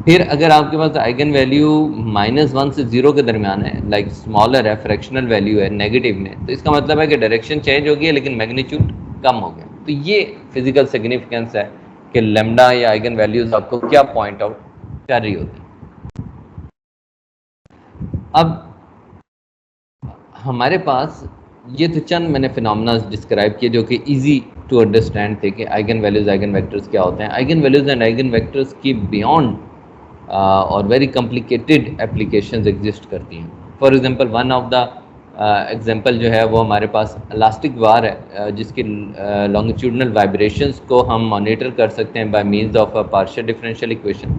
फिर अगर आपके पास आइगन वैल्यू -1 से 0 के दरमियान है, लाइक स्मॉलर है, फ्रैक्शनल वैल्यू है नेगेटिव में, तो इसका मतलब है कि डायरेक्शन चेंज हो गई है लेकिन मैग्नीट्यूड कम हो गया। तो ये फिजिकल सिग्निफिकेंस है कि लैम्डा या आइगन वैल्यूज आपको क्या पॉइंट आउट कर रही होती है। अब हमारे पास ये तो चंद मैंने फिनोमेना डिस्क्राइब किए जो कि इजी टू अंडरस्टैंड थे कि आइगन वैल्यूज आइगन वेक्टर्स क्या होते हैं। Eigen values and eigen vectors की बियॉन्ड और वेरी कॉम्प्लिकेटेड एप्लीकेशंस एग्जिस्ट करती हैं। For example one of the example जो है वो हमारे पास इलास्टिक बार है जिसकी लॉन्गिट्यूडनल वाइब्रेशंस को हम मॉनिटर कर सकते हैं by means of a partial differential equation.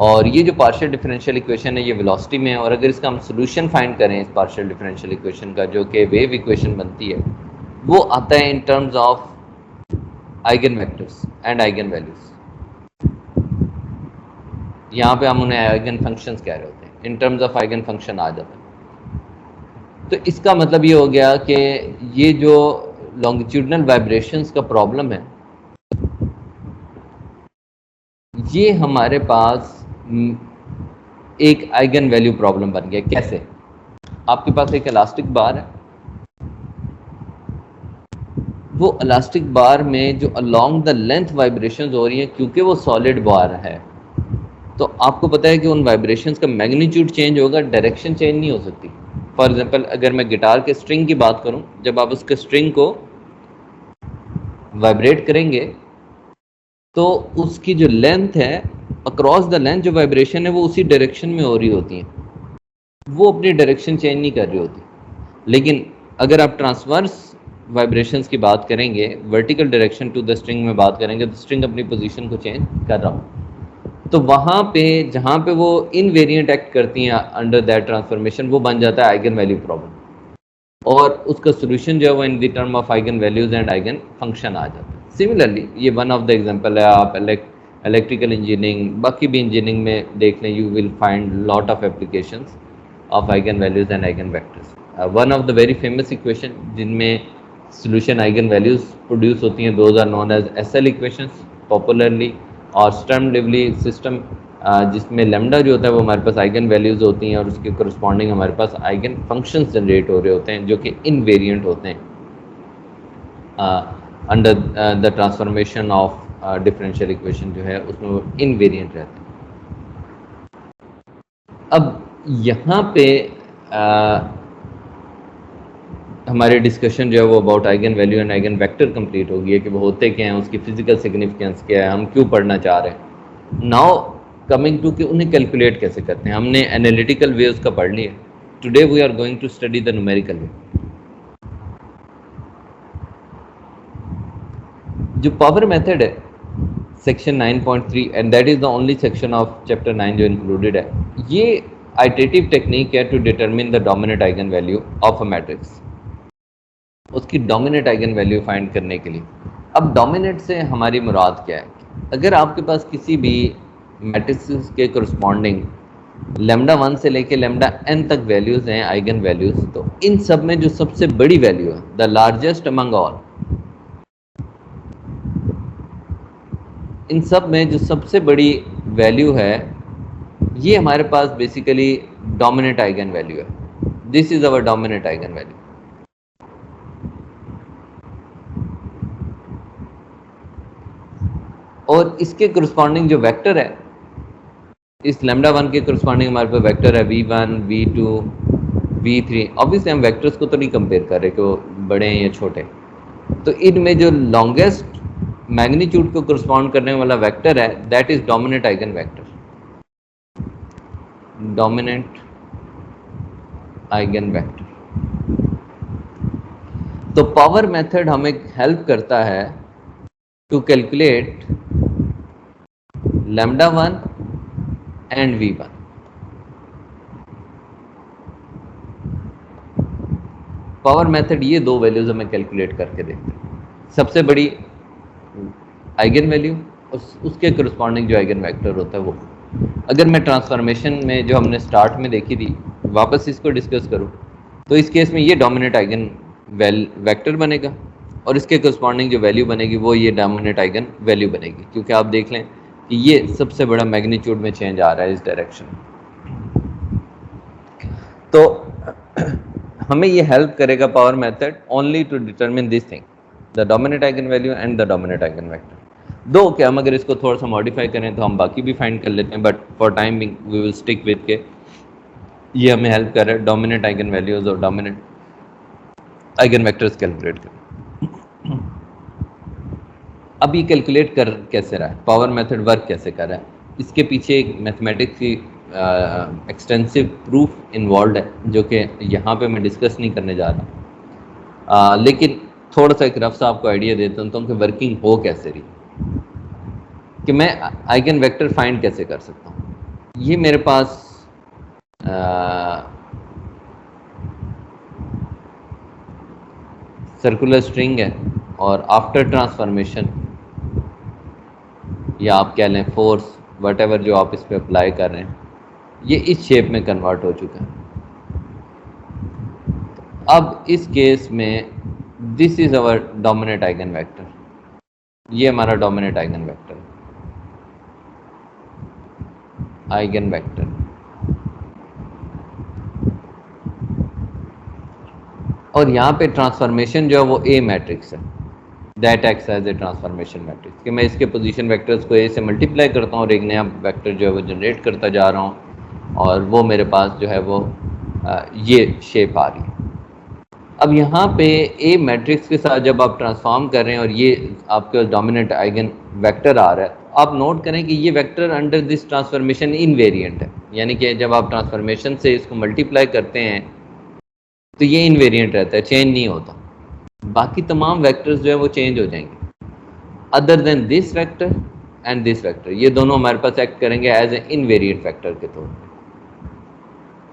और ये जो पार्शियल डिफरेंशियल इक्वेशन है ये वेलोसिटी में है और अगर इसका हम सोल्यूशन फाइंड करें इस पार्शियल डिफरेंशियल इक्वेशन का जो कि वेव इक्वेशन बनती है वो आता है इन terms of eigen vectors and eigen values. यहाँ पे हम उन्हें आइगन फंक्शंस कह रहे होते हैं, in terms of eigen function आ जाता है। तो इसका मतलब ये हो गया कि ये जो लॉन्गिट्यूडनल वाइब्रेशंस का प्रॉब्लम है ये हमारे पास एक आइगन वैल्यू प्रॉब्लम बन गया। कैसे? आपके पास एक इलास्टिक बार है, वो इलास्टिक बार में जो अलोंग द लेंथ वाइब्रेशंस हो रही हैं क्योंकि वो सॉलिड बार है तो आपको पता है कि उन वाइब्रेशंस का मैग्नीट्यूड चेंज होगा, डायरेक्शन चेंज नहीं हो सकती। फॉर एग्जांपल अगर मैं गिटार के स्ट्रिंग की बात करूं, जब आप उसके स्ट्रिंग को वाइब्रेट करेंगे तो उसकी जो लेंथ है अक्रॉस द लेंथ जो वाइब्रेशन है वो उसी डायरेक्शन में हो रही होती है, वो अपनी डायरेक्शन चेंज नहीं कर रही होती। लेकिन अगर आप ट्रांसवर्स वाइब्रेशंस की बात करेंगे, vertical direction to the string में बात करेंगे तो स्ट्रिंग अपनी पोजीशन को चेंज कर रहा हो। तो वहाँ पे जहाँ पे वो इनवेरिएंट एक्ट करती हैं अंडर दैट ट्रांसफॉर्मेशन वो बन जाता है आइगन वैल्यू प्रॉब्लम और उसका सोल्यूशन जो है वो in the term of eigen values and eigen function आ जाता है। सिमिलरली ये वन ऑफ द एग्जांपल है, आप इलेक्ट्रिकल इंजीनियरिंग बाकी भी इंजीनियरिंग में देख लें, you will find lot of applications of eigen values and eigen vectors. One of the very famous equation जिनमें सोल्यूशन आइगन वैल्यूज प्रोड्यूस होती हैं those are known as SL equations popularly, और Sturm Liouville system जिसमें lambda जो होता है वो हमारे पास आइगन वैल्यूज होती हैं और उसके करस्पॉन्डिंग हमारे पास आइगन फंक्शंस जनरेट हो रहे होते हैं जो कि इनवेरिएंट होते हैं under the transformation of differential equation जो है उसमें वो इनवेरिएंट रहते हैं। अब यहाँ पे हमारी डिस्कशन जो है वो about eigen value and eigen vector complete हो गई है कि वो होते क्या हैं, उसकी फिजिकल सिग्निफिकेंस क्या है, हम क्यों पढ़ना चाह रहे हैं। नाउ कमिंग टू कि उन्हें कैलकुलेट कैसे करते हैं। हमने एनालिटिकल वे उसका पढ़ लिया, today we are going to study the numerical way. जो पावर मेथड है section 9.3 and that is the only section of chapter 9 जो इंक्लूडेड है, ये आइटरेटिव टेक्निक है to determine the dominant eigen value of a matrix, उसकी dominant eigen value find करने के लिए। अब डोमिनेंट से हमारी मुराद क्या है? अगर आपके पास किसी भी मैट्रिक्स के करस्पॉन्डिंग लैम्डा 1 से लेके लैम्डा n तक वैल्यूज हैं आइगन वैल्यूज, तो इन सब में जो सबसे बड़ी वैल्यू है the largest among all in सब में जो सबसे बड़ी वैल्यू है ये हमारे पास बेसिकली डोमिनेंट आइगन वैल्यू है. This is our dominant eigen value. और इसके करस्पॉन्डिंग जो वेक्टर है, इस लैम्डा 1 के करस्पॉन्डिंग हमारे पास वेक्टर है v1, v2, v3. ऑब्वियसली हम वेक्टर्स को तो नहीं कंपेयर कर रहे कि वो बड़े हैं या छोटे. तो इनमें जो लॉन्गेस्ट मैग्नीट्यूड को करस्पॉन्ड करने वाला वेक्टर है that is dominant eigen vector. Dominant eigen vector. तो पावर मेथड हमें हेल्प करता है to calculate lambda 1 and v1. Power method ये दो वैल्यूज हमें कैलकुलेट करके देखते हैं. सबसे बड़ी आइगन वैल्यू और उसके करस्पॉन्डिंग जो आइगन वेक्टर होता है वो. अगर मैं ट्रांसफॉर्मेशन में जो हमने स्टार्ट में देखी थी वापस इसको डिस्कस करूं तो इस केस में ये डोमिनेंट आइगन वेक्टर बनेगा और इसके करस्पॉन्डिंग जो वैल्यू बनेगी वो ये डोमिनेंट आइगन वैल्यू बनेगी, क्योंकि आप देख लें कि ये सबसे बड़ा मैग्नीट्यूड में चेंज आ रहा है इस डायरेक्शन में. तो हमें ये हेल्प करेगा power method only to determine this thing, the dominant eigen value and the dominant eigen vector. दो कि हम अगर इसको थोड़ा सा मॉडिफाई करें तो हम बाकी भी फाइंड कर लेते हैं, but for time being we will stick with के ये हमें हेल्प कर रहा है डोमिनेंट आइगन वैल्यूज और डोमिनेंट आइगन वेक्टर्स कैलकुलेट करें. अब ये कैलकुलेट कर कैसे रहा है, पावर मेथड वर्क कैसे कर रहा है, इसके पीछे एक मैथमेटिक्स की एक्सटेंसिव प्रूफ इन्वॉल्व है जो कि यहाँ पे मैं डिस्कस नहीं करने जा रहा. लेकिन थोड़ा सा एक रफ सा आपको आइडिया देता हूँ कि वर्किंग हो कैसे रही, कि मैं आइगन वेक्टर फाइंड कैसे कर सकता हूँ. ये मेरे पास सर्कुलर स्ट्रिंग है और आफ्टर ट्रांसफॉर्मेशन या आप कह लें फोर्स वट एवर जो आप इस पर अप्लाई कर रहे हैं ये इस शेप में कन्वर्ट हो चुका है. अब इस केस में this is our dominant eigen vector. ये हमारा डोमिनेंट आइगन वेक्टर है, आइगन वेक्टर. और यहाँ पे ट्रांसफॉर्मेशन जो है वो ए मैट्रिक्स है, that acts as a transformation matrix, कि मैं इसके पोजीशन वेक्टर्स को ए से मल्टीप्लाई करता हूँ और एक नया वेक्टर जो है वो जनरेट करता जा रहा हूँ और वो मेरे पास जो है वो ये शेप आ रही है. अब यहाँ पे ए मैट्रिक्स के साथ जब आप ट्रांसफॉर्म कर रहे हैं और ये आपके डोमिनेंट आइगन वेक्टर आ रहा है, आप नोट करें कि ये vector under this transformation invariant है, यानी कि जब आप ट्रांसफॉर्मेशन से इसको मल्टीप्लाई करते हैं तो ये इनवेरिएंट रहता है, चेंज नहीं होता. बाकी तमाम वेक्टर्स जो है वो चेंज हो जाएंगे other than this vector and this vector. ये दोनों हमारे पास एक्ट करेंगे एज ए इनवेरिएंट वेक्टर के तौर पे.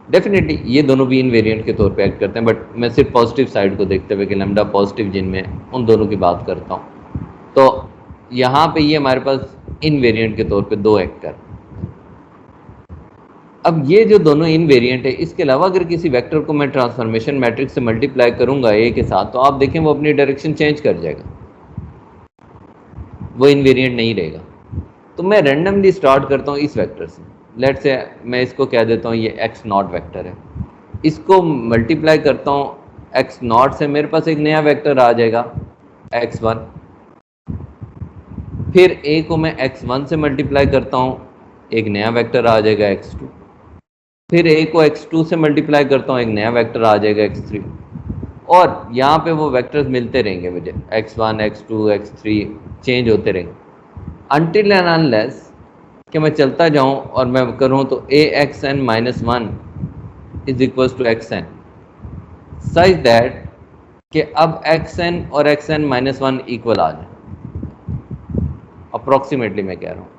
डेफिनेटली ये दोनों भी इनवेरिएंट के तौर पे एक्ट करते हैं, बट मैं सिर्फ पॉजिटिव साइड को देखते हुए कि लैम्डा पॉजिटिव जिनमें उन दोनों की बात करता हूँ. तो यहाँ पे ये हमारे पास इनवेरिएंट के तौर पे दो एक्ट कर. अब ये जो दोनों इनवेरिएंट है, इसके अलावा अगर किसी वेक्टर को मैं ट्रांसफॉर्मेशन मैट्रिक्स से मल्टीप्लाई करूंगा ए के साथ तो आप देखें वो अपनी डायरेक्शन चेंज कर जाएगा, वो इनवेरिएंट नहीं रहेगा. तो मैं रैंडमली स्टार्ट करता हूँ इस वेक्टर से. लेट्स से मैं इसको कह देता हूँ ये एक्स नॉट वेक्टर है, इसको मल्टीप्लाई करता हूँ एक्स नॉट से, मेरे पास एक नया वेक्टर आ जाएगा x1. फिर ए को मैं x1 से मल्टीप्लाई करता हूँ, एक नया वेक्टर आ जाएगा x2. फिर ए को x2 से मल्टीप्लाई करता हूँ, एक नया वेक्टर आ जाएगा x3. और यहाँ पे वो वेक्टर्स मिलते रहेंगे मुझे, x1, x2, x3 चेंज होते रहेंगे अनटिल एंड अनलेस कि मैं चलता जाऊँ और मैं करूँ तो axn - 1 is equal to xn such that कि अब xn और xn - 1 इक्वल आ जाए. अप्रॉक्सीमेटली मैं कह रहा हूँ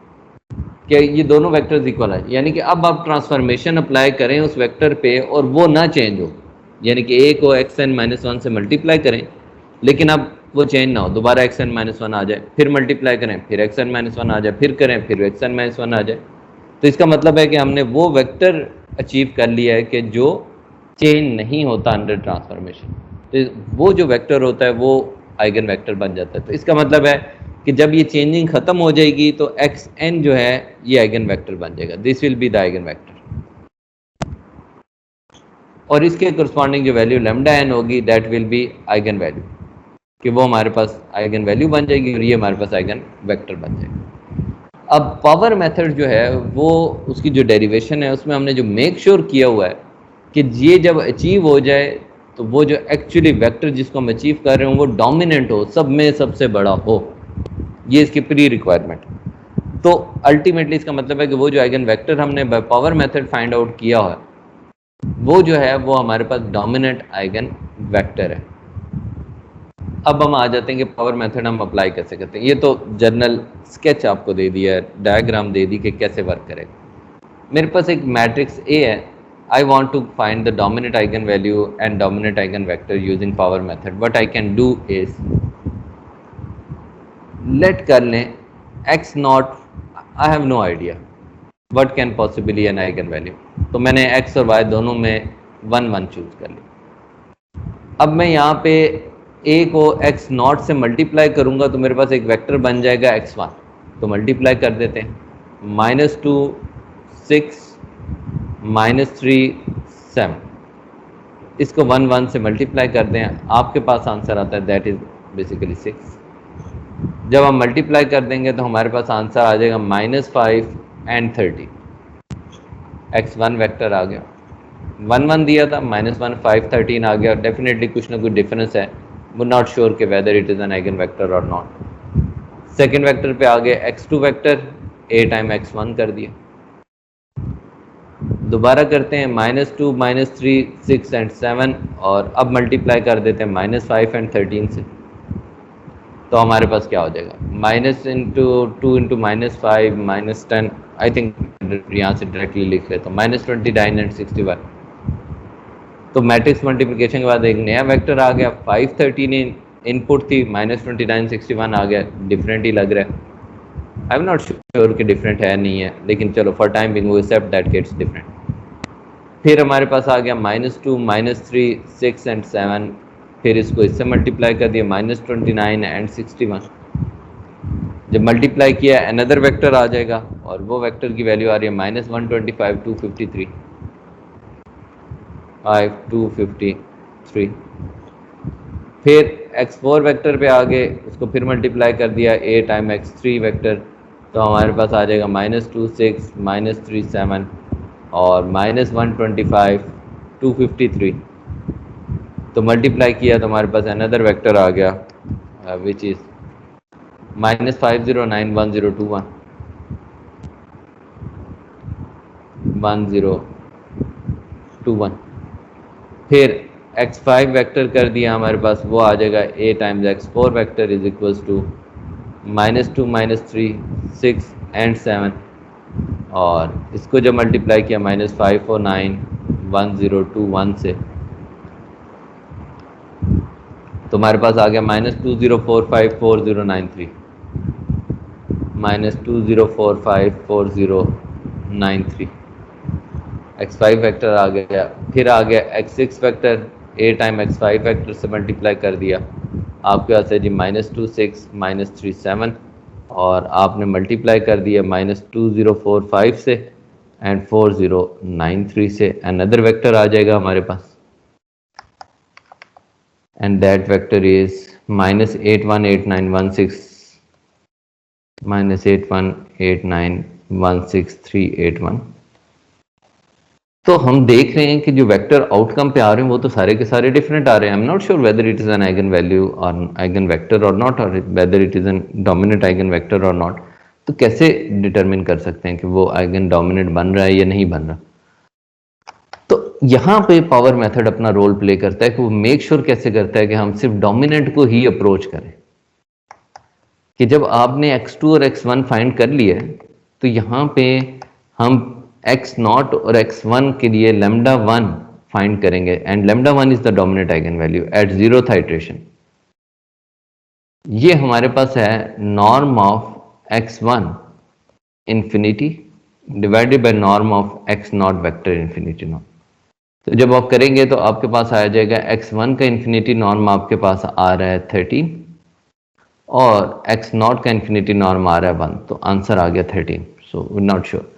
कि ये दोनों वेक्टर्स इक्वल है, यानी कि अब आप ट्रांसफॉर्मेशन अप्लाई करें उस वेक्टर पे और वो ना चेंज हो, यानी कि ए को xn - 1 से मल्टीप्लाई करें लेकिन अब वो चेंज ना हो, दोबारा xn - 1 आ जाए, फिर मल्टीप्लाई करें, फिर xn - 1 आ जाए, फिर करें, फिर xn - 1 आ जाए. तो इसका मतलब है कि हमने वो वेक्टर अचीव कर लिया है कि जो चेंज नहीं होता अंडर ट्रांसफॉर्मेशन. तो वो जो वेक्टर होता है वो आइगन वेक्टर बन जाता है. तो इसका मतलब है कि जब ये चेंजिंग खत्म हो जाएगी तो एक्स एन जो है ये आइगन वेक्टर बन जाएगा, this will be the eigen vector. और इसके करस्पॉन्डिंग जो वैल्यू लैम्डा एन होगी that will B eigen value, कि वो हमारे पास आइगन वैल्यू बन जाएगी और ये हमारे पास आइगन वेक्टर बन जाएगा। अब पावर मेथड जो है वो उसकी जो डेरिवेशन है उसमें हमने जो मेक श्योर किया हुआ है कि ये जब अचीव हो जाए तो वो जो एक्चुअली वेक्टर जिसको हम अचीव कर रहे हो वो डोमिनेंट हो, सब में सबसे बड़ा हो, ये इसकी प्री रिक्वायरमेंट। तो अल्टीमेटली इसका मतलब है कि वो जो आइगन वेक्टर हमने by power method find out किया है वो जो है वो हमारे पास डोमिनेंट आइगन वेक्टर है। अब हम आ जाते हैं कि पावर मेथड हम अप्लाई कैसे करते हैं। ये तो जनरल स्केच आपको दे दिया है, डायग्राम दे दी कि कैसे वर्क करेगा। मेरे पास एक मैट्रिक्स ए है, I want to find the dominant eigenvalue and dominant eigenvector using power method. What I can do is let कर लें x naught, I have no idea what can possibly an eigenvalue, तो मैंने x और y दोनों में 1 1 choose कर लिया। अब मैं यहाँ पे a को x naught से मल्टीप्लाई करूँगा तो मेरे पास एक वेक्टर बन जाएगा x1, तो मल्टीप्लाई कर देते हैं, -2 6 -3 7, इसको 1 1 से मल्टीप्लाई कर दें, आपके पास आंसर आता है दैट इज बेसिकली 6। जब हम मल्टीप्लाई कर देंगे तो हमारे पास आंसर आ जाएगा -5 and 30, x1 वेक्टर आ गया, 1 1 दिया था, -1 5 13 आ गया। डेफिनेटली कुछ ना कुछ डिफरेंस है, वो नॉट श्योर कि whether it is an eigen vector और नॉट। सेकेंड वेक्टर पे आ गया x2 vector, a time x1 कर दिया, दोबारा करते हैं -2 -3 6 and 7 और अब मल्टीप्लाई कर देते हैं -5 and 13 से, तो हमारे पास क्या हो जाएगा -2 into -5 -10, आई थिंक यहाँ से डायरेक्टली लिख लेता हूँ, -29 and 61। तो मैट्रिक्स मल्टीप्लिकेशन के बाद एक नया वेक्टर आ गया, 5 13 इनपुट थी, -29 61 आ गया, डिफरेंट ही लग रहा है, आई एम नॉट श्योर कि डिफरेंट है नहीं है, लेकिन चलो for time being we accept that it's different. फिर हमारे पास आ गया -2 -3 6 and 7, फिर इसको इससे मल्टीप्लाई कर दिया -29 and 61। जब मल्टीप्लाई किया अनदर वेक्टर आ जाएगा और वो वेक्टर की वैल्यू आ रही है -125 253 5 253। फिर x4 वेक्टर पे आ गए, उसको फिर मल्टीप्लाई कर दिया a टाइम x3 वेक्टर, तो हमारे पास आ जाएगा -2 6 -3 7 और -125 253। तो मल्टीप्लाई किया तो हमारे पास अनदर वेक्टर आ गया विच इज -509 1021 1021। फिर x5 वेक्टर कर दिया हमारे पास, वो आ जाएगा a times x4 vector is equals to -2 -3 6 and 7 और इसको जब मल्टीप्लाई किया -549 1021 से, तो हमारे पास आ गया -2045 4093 -2045 4093। x5 वेक्टर आ गया, फिर आ गया x6 vector, a time x5 vector से मल्टीप्लाई कर दिया, आपके पास है जी -26 -37 और आपने मल्टीप्लाई कर दिया -2045 से एंड 4093 से, अनदर वेक्टर आ जाएगा हमारे पास and that vector is -818916 -818916 तो हम देख रहे हैं कि जो वेक्टर आउटकम पे आ रहे हैं वो तो सारे के सारे डिफरेंट आ रहे हैं। आई am not sure whether it is an eigen value और आइगन वेक्टर और नॉट, और whether it is an dominant eigen vector और नॉट। तो कैसे डिटरमिन कर सकते हैं कि वो आइगन डोमिनेंट बन रहा है या नहीं बन रहा? तो यहाँ पे पावर मेथड अपना रोल प्ले करता है कि वो मेक श्योर कैसे करता है कि हम सिर्फ डोमिनेंट को ही अप्रोच करें, कि जब आपने x2 और x1 फाइंड कर लिया तो यहाँ पे हम x0 और x1 के लिए λ1 फाइंड करेंगे and λ1 is the dominant eigen value at 0th iteration. ये हमारे पास है norm of x1 infinity divided by norm of x0 vector infinity norm. तो जब आप करेंगे तो आपके पास आ जाएगा x1 का इंफिनिटी नॉर्म आपके पास आ रहा है 13 और एक्स नॉट का इन्फिनिटी नॉर्म आ रहा है 1, तो आंसर आ गया 13. So we not sure.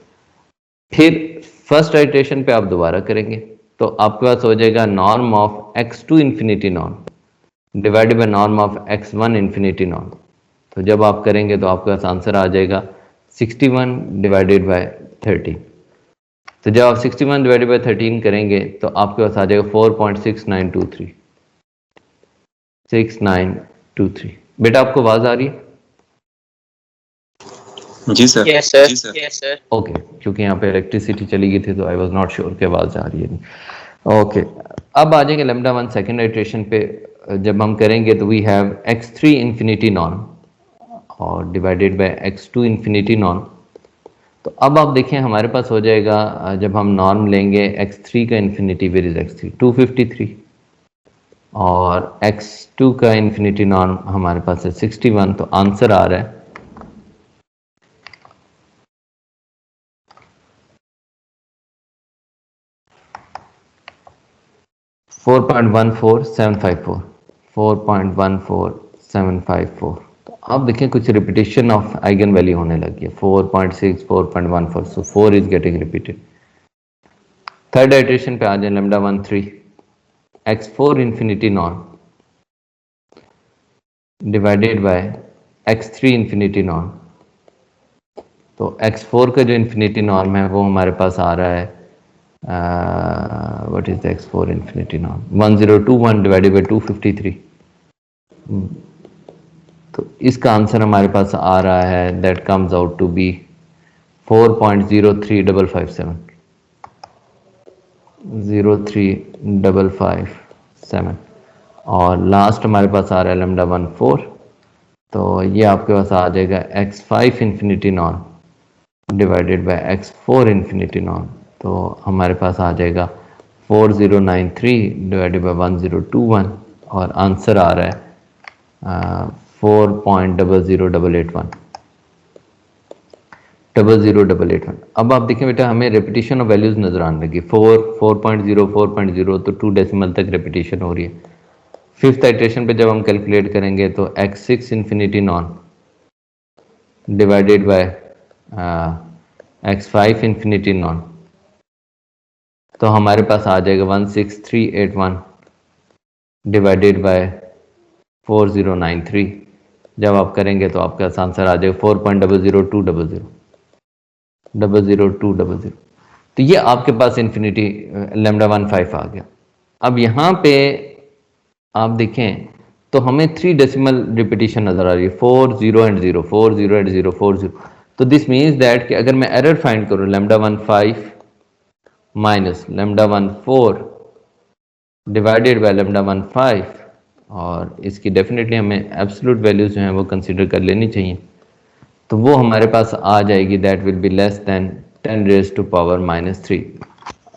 फिर फर्स्ट आइट्रेशन पे आप दोबारा करेंगे तो आपके पास हो जाएगा norm of x2 infinity norm divided by norm of x1 infinity norm. तो जब आप करेंगे तो आपके पास आंसर आ जाएगा 61 डिवाइडेड बाय 13. तो जब आप 61 डिवाइडेड बाय 13 करेंगे तो आपके पास आ जाएगा 4.6923. 6923. बेटा आपको आवाज आ रही है? जी सर. Yes sir. जी सर. Yes sir. ओके, क्योंकि यहाँ पे इलेक्ट्रिसिटी चली गई थी तो आई वाज नॉट श्योर कि आवाज आ रही है नहीं. ओके, अब आ जाएंगे लैम्डा 1 सेकेंड आइट्रेशन पे. जब हम करेंगे तो we have x3 infinity norm और divided by x2 infinity norm. तो अब आप देखें हमारे पास हो जाएगा जब हम नॉर्म लेंगे x3 का इन्फिनिटी, वेयर इज x3? 253. और x2 का इन्फिनिटी नॉर्म हमारे पास है 61. तो आंसर आ रहा है 4.14754. 4.14754. तो अब देखें कुछ रिपीटेशन ऑफ आइगन वैल्यू होने लगी है. 4.6, 4.14. सो 4 is getting repeated. Third iteration पे आ जाए lambda 1 3 x4 infinity norm divided bye x3 infinity norm. तो x4 का जो इन्फिनिटी नॉर्म है वो हमारे पास आ रहा है what is the x4 infinity norm? 1021 divided by 253. तो इसका आंसर हमारे पास आ रहा है that comes out to be 4.03557. 03557. और लास्ट हमारे पास आ रहा है लैम्डा 1 4. तो ये आपके पास आ जाएगा x5 infinity norm divided bye x4 infinity norm. तो हमारे पास आ जाएगा 4093 डिवाइडेड बाय 1021 और आंसर आ रहा है 4.00881. 00881. अब आप देखें बेटा हमें रेपिटेशन ऑफ वैल्यूज नजर आने लगी. 4, 4.0, 4.0 तो 2 डेसिमल तक रेपिटेशन हो रही है. फिफ्थ आइट्रेशन पे जब हम कैलकुलेट करेंगे तो x6 infinity non divided by x5 infinity non. तो हमारे पास आ जाएगा 16381 डिवाइडेड बाय 4093. जब आप करेंगे तो आपका आंसर आ जाएगा 4.00200. 00200. तो ये आपके पास इन्फिनिटी लैम्डा 15 आ गया. अब यहाँ पे आप देखें तो हमें 3 डेसिमल रिपीटिशन नजर आ रही है 4 0 एंड 0 4 0 एंड 0 4 0. तो दिस मीन्स दैट कि अगर मैं एरर फाइंड करूँ lambda 15 minus lambda 14 divided by lambda 15 और इसकी डेफिनेटली हमें एब्सोल्यूट वैल्यूज जो हैं वो कंसीडर कर लेनी चाहिए. तो वो हमारे पास आ जाएगी that will be less than 10 raise to power -3.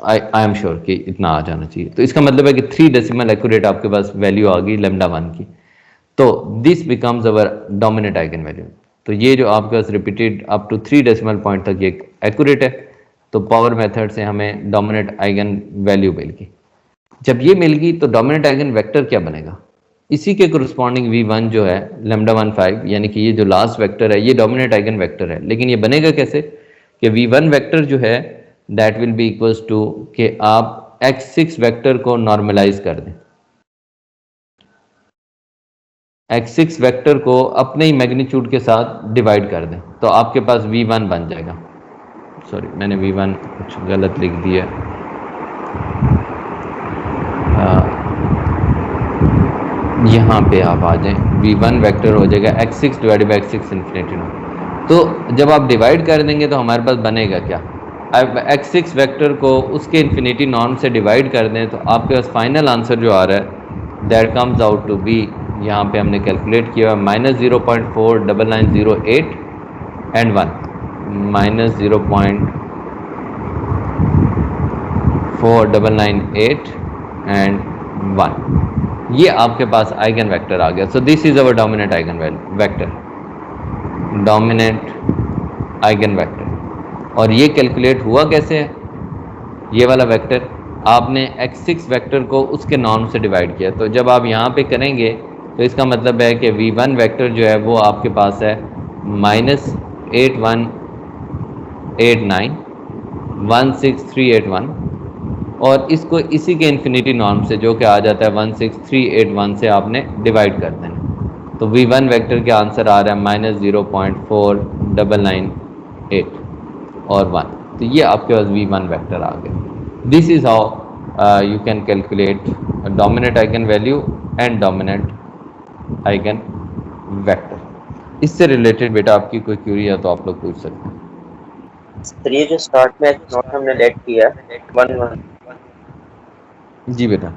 I am sure कि इतना आ जाना चाहिए. तो इसका मतलब है कि 3 डेसिमल एक्यूरेट आपके पास वैल्यू आ गई लैम्डा 1 की. तो this becomes our dominant eigen value. तो ये जो आपके पास repeated up to 3 decimal point तक ये एक्यूरेट है. तो पावर मेथड से हमें डोमिनेंट आइगन वैल्यू मिल गई. जब ये मिल गई तो डोमिनेंट आइगन वेक्टर क्या बनेगा? इसी के कोरिस्पॉन्डिंग V1 जो है लैम्डा 15 यानी कि ये जो लास्ट वेक्टर है ये डोमिनेंट आइगन वेक्टर है. लेकिन ये बनेगा कैसे कि V1 वेक्टर जो है that will be equals to कि आप x6 वेक्टर को नॉर्मलाइज कर दें. x6 वेक्टर को अपने ही मैग्नीट्यूड के साथ डिवाइड कर दें तो आपके पास V1 बन जाएगा. सॉरी मैंने V1 कुछ गलत लिख दिया. यहाँ पे आप आ जाएं V1 वेक्टर हो जाएगा x6 divided by x6 infinity not. तो जब आप डिवाइड कर देंगे तो हमारे पास बनेगा क्या? अब x6 वेक्टर को उसके इन्फिनिटी नॉर्म से डिवाइड कर दें तो आपके पास फाइनल आंसर जो आ रहा है that comes out to be, यहाँ पे हमने कैलकुलेट किया -0.49908 एंड 1 -0.4998 एंड 1. ये आपके पास आइगन वेक्टर आ गया. So this is our dominant eigen vector. Dominant eigen vector. और ये कैलकुलेट हुआ कैसे है? ये वाला वेक्टर आपने x6 वेक्टर को उसके नॉर्म से डिवाइड किया. तो जब आप यहाँ पे करेंगे तो इसका मतलब है कि v1 वेक्टर जो है वो आपके पास है -8189 और इसको इसी के इन्फिनिटी नॉर्म से जो कि आ जाता है 16381 से आपने डिवाइड कर देना। तो v1 वेक्टर के आंसर आ रहा है -0.4998 और 1। तो ये आपके पास v1 वेक्टर आ गया। This is how you can calculate dominant eigen value and dominant eigen vector. इससे रिलेटेड बेटा आपकी कोई क्वेरी है तो आप लोग पूछ सकते हैं। सर ये जो स्टार्ट में नोट हमने लेट किया 1 1 जी बेटा,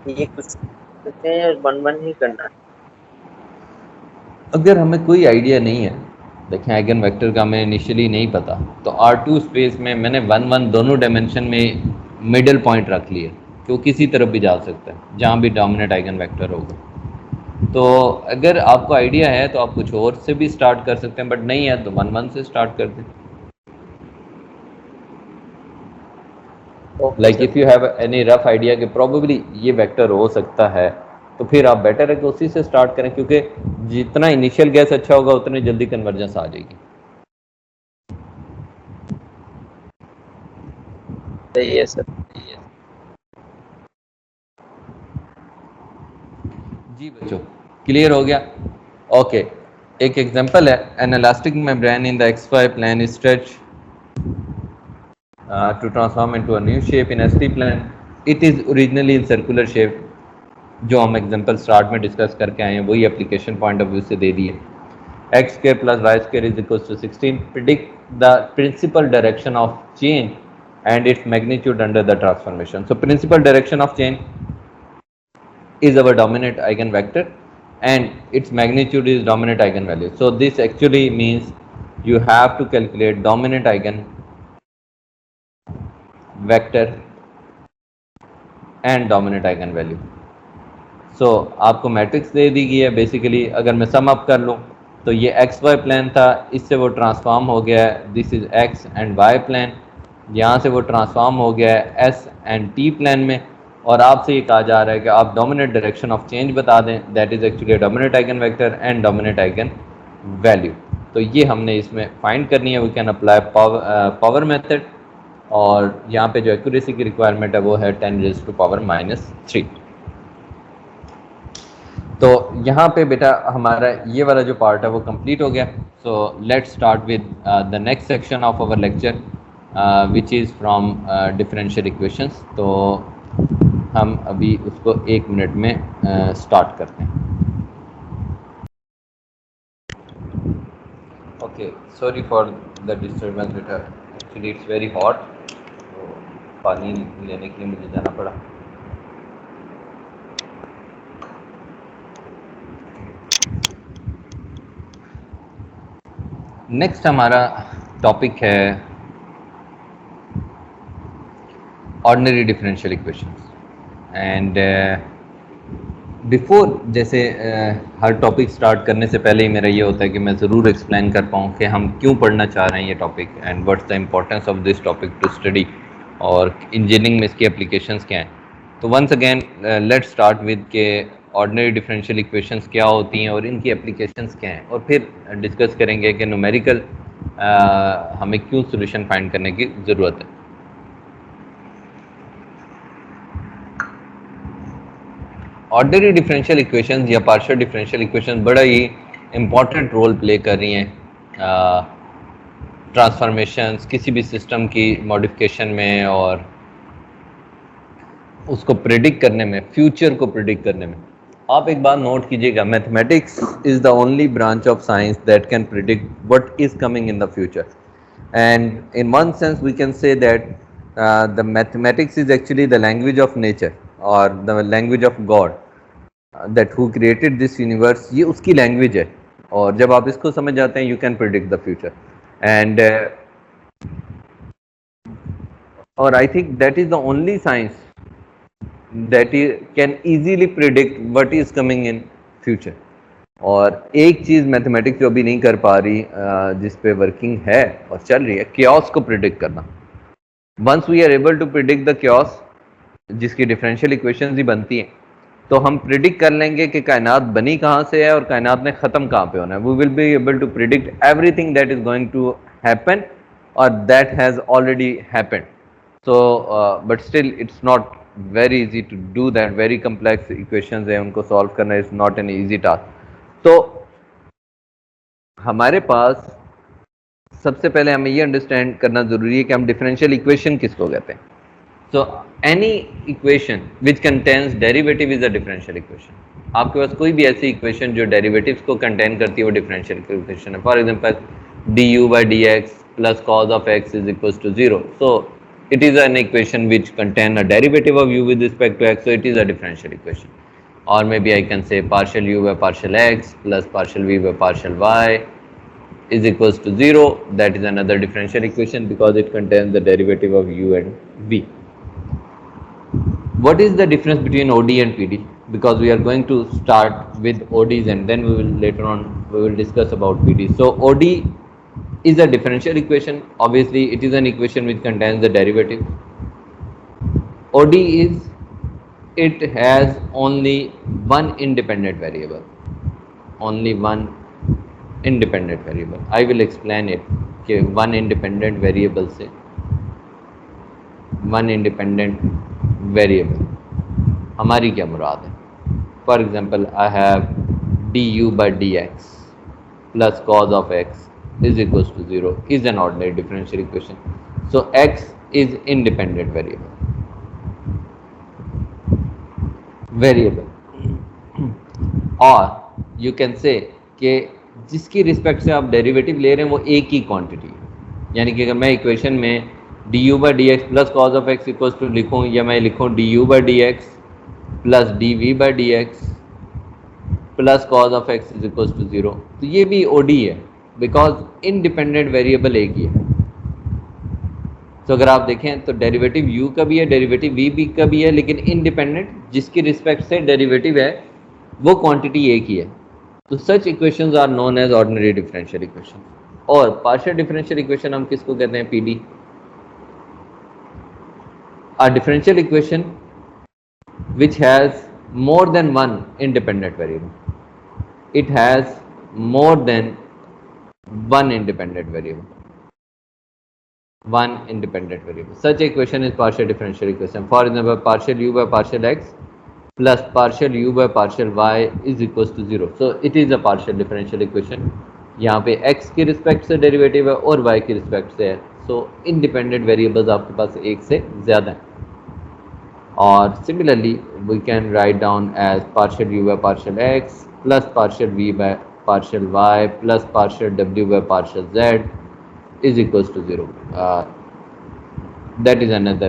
ये कुछ करते हैं 1 1 ही करना है। अगर हमें कोई आइडिया नहीं है, देखें आइगन वेक्टर का हमें इनिशियली नहीं पता, तो R2 स्पेस में मैंने 1 1 दोनों डायमेंशन में मिडिल पॉइंट रख लिया कि वो किसी तरफ भी जा सकता है जहाँ भी डोमिनेंट आइगन वेक्टर होगा। तो अगर आपको आइडिया है तो आप कुछ और से भी स्टार्ट कर सकते हैं, बट नहीं है तो 1 1 से स्टार्ट कर दें। Like if you have any rough idea कि प्रोबेबली ये वेक्टर हो सकता है, तो फिर आप बेटर है कि उसी से स्टार्ट करें, क्योंकि जितना इनिशियल गैस अच्छा होगा उतनी जल्दी कन्वर्जेंस आ जाएगी। सही है सर। जी बच्चों, क्लियर हो गया? ओके, एक एग्जांपल है, an elastic membrane in the XY plane is stretch to transform into a new shape in ST plane. It is originally in circular shape. जो हम एग्जांपल स्टार्ट में डिस्कस करके आए हैं वही एप्लीकेशन पॉइंट ऑफ व्यू से दे दिए। x square plus y square is equals to 16. Predict the principal direction of change and its magnitude under the transformation. So principal direction of change is our dominant eigenvector and its magnitude is dominant eigenvalue. So this actually means you have to calculate dominant eigenvector and dominant eigenvalue. So आपको matrix दे दी गई है basically. अगर मैं sum up कर लूँ तो ये XY plane था, इससे वो ट्रांसफॉर्म हो गया है, this is X and Y plane. यहाँ से वो ट्रांसफॉर्म हो गया है S एंड T प्लेन में, और आपसे ये कहा जा रहा है कि आप डोमिनेंट डायरेक्शन ऑफ चेंज बता दें, that is actually dominant eigen vector and dominant eigen value. तो ये हमने इसमें फाइंड करनी है। We can apply power method, और यहाँ पे जो एक्यूरेसी की रिक्वायरमेंट है वो है 10⁻⁻3। तो यहाँ पे बेटा हमारा ये वाला जो पार्ट है वो कंप्लीट हो गया। So let's start with the next section of our lecture which is from differential equations. तो हम अभी उसको 1 मिनट में स्टार्ट करते हैं। Okay, sorry for the disturbance बेटा, एक्चुअली इट्स वेरी हॉट, तो पानी लेने के लिए मुझे जाना पड़ा। नेक्स्ट हमारा टॉपिक है ordinary differential equations. And before, जैसे हर टॉपिक स्टार्ट करने से पहले ही मेरा ये होता है कि मैं ज़रूर एक्सप्लेन कर पाऊँ कि हम क्यों पढ़ना चाह रहे हैं ये topic and what's the importance of this topic to study, और इंजीनियरिंग में इसकी एप्लीकेशंस क्या हैं। तो once again let's start with के ऑर्डिनरी डिफरेंशियल इक्वेशंस क्या होती हैं और इनकी एप्लीकेशंस क्या हैं, और फिर डिस्कस करेंगे कि न्यूमेरिकल हमें क्यों सॉल्यूशन फाइंड करने की ज़रूरत है। ऑर्डिनरी डिफरेंशियल इक्वेशंस या पार्शियल डिफरेंशियल इक्वेशंस बड़ा ही इम्पॉर्टेंट रोल प्ले कर रही हैं ट्रांसफॉर्मेशंस किसी भी सिस्टम की मॉडिफिकेशन में, और उसको प्रिडिक्ट करने में, फ्यूचर को प्रिडिक्ट करने में। आप एक बात नोट कीजिएगा, mathematics is the only branch of science that can predict what is coming in the future, and in one sense we can say that the mathematics is actually the language of nature और the language of God that who created this universe. ये उसकी language है, और जब आप इसको समझ जाते हैं you can predict the future. And और I think that is the only science that can easily predict what is coming in future। और एक चीज़ मैथमेटिक्स जो अभी नहीं कर पा रही, जिस पे वर्किंग है और चल रही है, chaos को प्रिडिक्ट करना। once we are able to predict the chaos, जिसकी डिफरेंशियल इक्वेशंस ही बनती हैं, तो हम प्रिडिक्ट कर लेंगे कि कायनात बनी कहाँ से है और कायनात ने ख़त्म कहाँ पे होना है. We will be able to predict everything that is going to happen और that has already happened. So but still it's not very easy to do that. Very complex equations है, उनको सॉल्व करना is not an easy task. तो हमारे पास सबसे पहले हमें ये अंडरस्टैंड करना जरूरी है कि हम डिफरेंशियल इक्वेशन किसको कहते हैं. So any equation which contains derivative is a differential equation. आपके पास कोई भी ऐसी इक्वेशन जो डेरिवेटिव्स को कंटेन करती है वो डिफरेंशियल इक्वेशन है. For example d u by d x plus cos of x is equal to 0. So it is an equation which contain a derivative of u with respect to x, so it is a differential equation. Or maybe I can say partial u by partial x plus partial v by partial y is equals to 0. That is another differential equation because it contains the derivative of u and v. What is the difference between OD and PD? Because we are going to start with ODs and then we will later on we will discuss about PD. So OD is a differential equation. Obviously it is an equation which contains the derivative. OD is, it has only one independent variable. Only one independent variable. I will explain it कि one independent variable से one independent variable हमारी क्या मुराद है. For example, I have du by dx plus cos of x is equals to 0 is an ordinary differential equation. So x is independent variable. और you can say कि जिसकी respect से आप derivative ले रहे हैं वो एक ही क्वांटिटी है. यानी कि अगर मैं इक्वेशन में d u by d x plus cos of x equals to लिखूँ या मैं लिखूँ d u by d x plus d v by d x plus cos of x is equals to 0, तो ये भी ओडी है because independent variable एक ही है. तो अगर आप देखें तो डेरिवेटिव u का भी है, डेरिवेटिव v का भी है, लेकिन इंडिपेंडेंट जिसकी रिस्पेक्ट से डेरिवेटिव है वो क्वांटिटी एक ही है. तो such equations are known as ordinary differential equation. और पार्शियल डिफरेंशियल इक्वेशन हम किसको कहते हैं? PD. A differential equation which has more than one independent variable. It has more than one independent variable. One independent variable. Such equation is partial differential equation. For example, partial u by partial x plus partial u by partial y is equals to 0. So it is a partial differential equation. यहाँ पे x की respect से derivative है और y की respect से है. सो independent variables आपके पास एक से ज़्यादा हैं. और similarly we can write down as partial u by partial x plus partial v by partial y plus partial w by partial z is equals to 0. That is another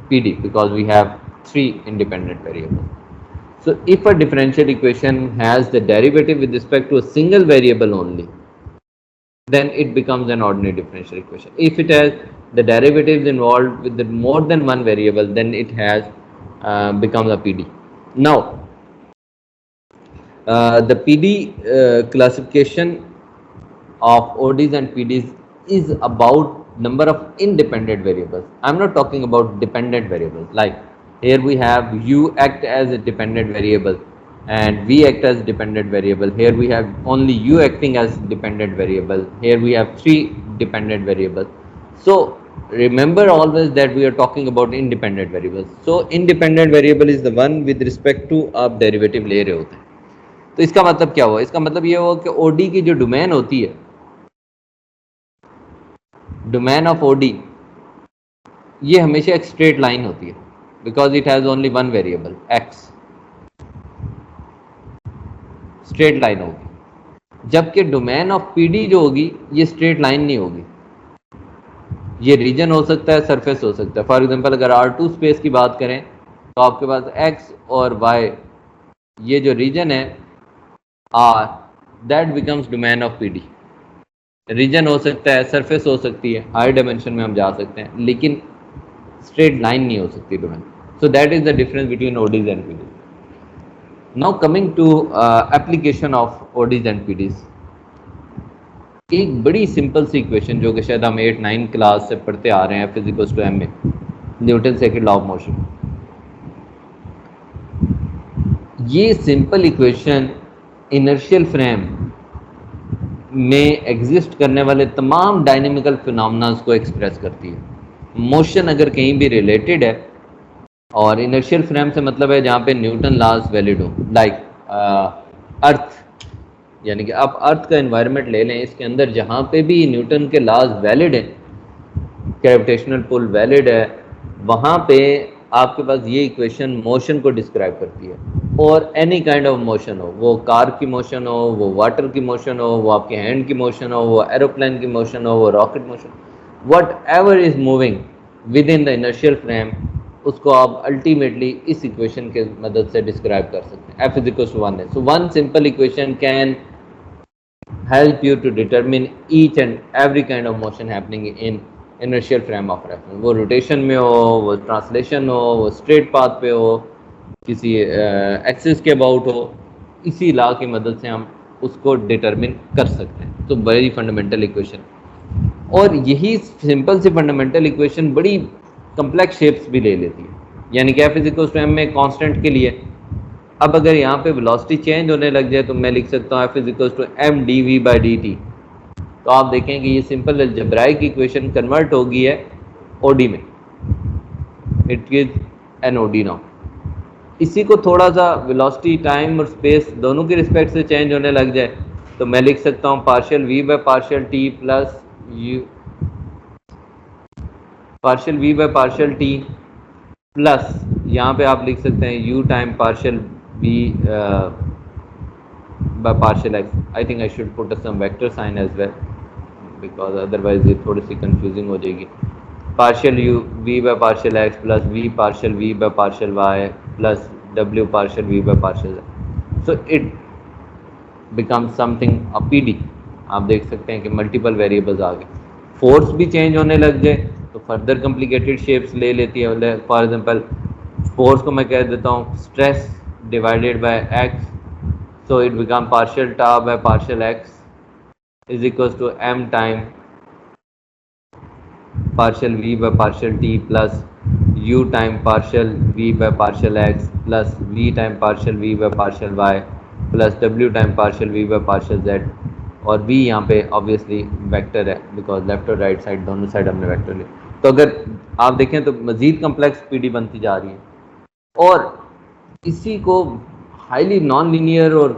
PD because we have three independent variables. So if a differential equation has the derivative with respect to a single variable only, then it becomes an ordinary differential equation. If it has the derivatives involved with the more than one variable, then it has becomes a PD. Now, the PD classification of ODs and PDs is about number of independent variables. I'm not talking about dependent variables. Like here we have U act as a dependent variable and V act as dependent variable. Here we have only U acting as dependent variable. Here we have three dependent variables. So remember always that we are talking about independent variables. So independent variable is the one with respect to आप derivative ले रहे होते हैं. तो इसका मतलब क्या हुआ? इसका मतलब ये हुआ कि OD की जो डोमेन होती है, डोमेन ऑफ OD, ये हमेशा एक स्ट्रेट लाइन होती है because it has only one variable x. Straight line होगी. जबकि डोमेन ऑफ PD जो होगी ये स्ट्रेट लाइन नहीं होगी. ये रीजन हो सकता है, सरफेस हो सकता है. फॉर एग्जांपल अगर R2 स्पेस की बात करें तो आपके पास x और y ये जो रीजन है R, that becomes domain of PD. Region हो सकता है, सरफेस हो सकती है, हायर डायमेंशन में हम जा सकते हैं, लेकिन स्ट्रेट लाइन नहीं हो सकती domain. So that is the difference between ODs and PDs. Now coming to application of ODs and PDs. एक बड़ी सिंपल सी इक्वेशन जो कि शायद हम 8-9 क्लास से पढ़ते आ रहे हैं फिजिकल्स टू एम में, Newton second law of motion. ये सिंपल इक्वेशन इनर्शियल फ्रेम में एग्जिस्ट करने वाले तमाम डायनेमिकल फिनोमेनास को एक्सप्रेस करती है। मोशन अगर कहीं भी रिलेटेड है, और इनर्शियल फ्रेम से मतलब है जहाँ पे न्यूटन लॉज वैलिड हो, लाइक अर्थ, यानी कि आप अर्थ का एनवायरनमेंट ले लें, इसके अंदर जहाँ पे भी न्यूटन के लॉज वैलिड हैं, ग्रेविटेशनल पुल वैलिड है, वहाँ पे आपके पास ये इक्वेशन मोशन को डिस्क्राइब करती है। और एनी काइंड ऑफ मोशन हो, वो कार की मोशन हो, वो वाटर की मोशन हो, वो आपके हैंड की मोशन हो, वो एरोप्लेन की मोशन हो, वो rocket motion, what ever is moving with in the inertial frame, उसको आप अल्टीमेटली इस इक्वेशन के मदद से डिस्क्राइब कर सकते हैं। F is equals to 1 है। So one simple equation can help you to determine each and every kind of motion happening in inertial frame of reference। वो रोटेशन में हो, वो ट्रांसलेशन हो, वो स्ट्रेट पाथ पे हो, किसी एक्सिस के अबाउट हो, इसी लॉ की मदद से हम उसको डिटरमिन कर सकते हैं। तो वेरी फंडामेंटल इक्वेशन, और यही सिंपल सी फंडामेंटल इक्वेशन बड़ी कम्प्लेक्स शेप्स भी ले लेती है। यानी कि F is equal to m में कांस्टेंट के लिए अब अगर यहाँ पे वेलोसिटी चेंज होने लग जाए तो मैं लिख सकता हूँ F is equal to m dv/dt। तो आप देखें कि ये सिंपल अलजेब्राइक इक्वेशन कन्वर्ट हो गई है OD में, it is an OD now. इसी को थोड़ा सा वेलोसिटी, टाइम और स्पेस दोनों के रिस्पेक्ट से चेंज होने लग जाए तो मैं लिख सकता हूँ partial v/t plus u, partial v/t plus यहाँ पे आप लिख सकते हैं u time partial v by partial x। I think I should put some vector sign as well because otherwise ये थोड़ी सी confusing हो जाएगी। Partial u v by partial x plus v partial v by partial y plus w partial v by partial z। So it becomes something a PD। आप देख सकते हैं कि multiple variables आ गए। फोर्स भी चेंज होने लग जाए तो फर्दर कॉम्प्लिकेटेड शेप्स ले लेती है। फॉर एग्जांपल फोर्स को मैं कह देता हूँ stress divided by x, so it become partial tau by partial x is equals to m time partial v by partial t plus u time partial v by partial x plus v time partial v by partial y plus w time partial v by partial z। और v यहाँ पे obviously vector है because left और right side दोनों side हमने vector लिए। तो अगर आप देखें तो मज़ीद कम्प्लेक्स पीडी बनती जा रही है और इसी को हाईली नॉन लीनियर और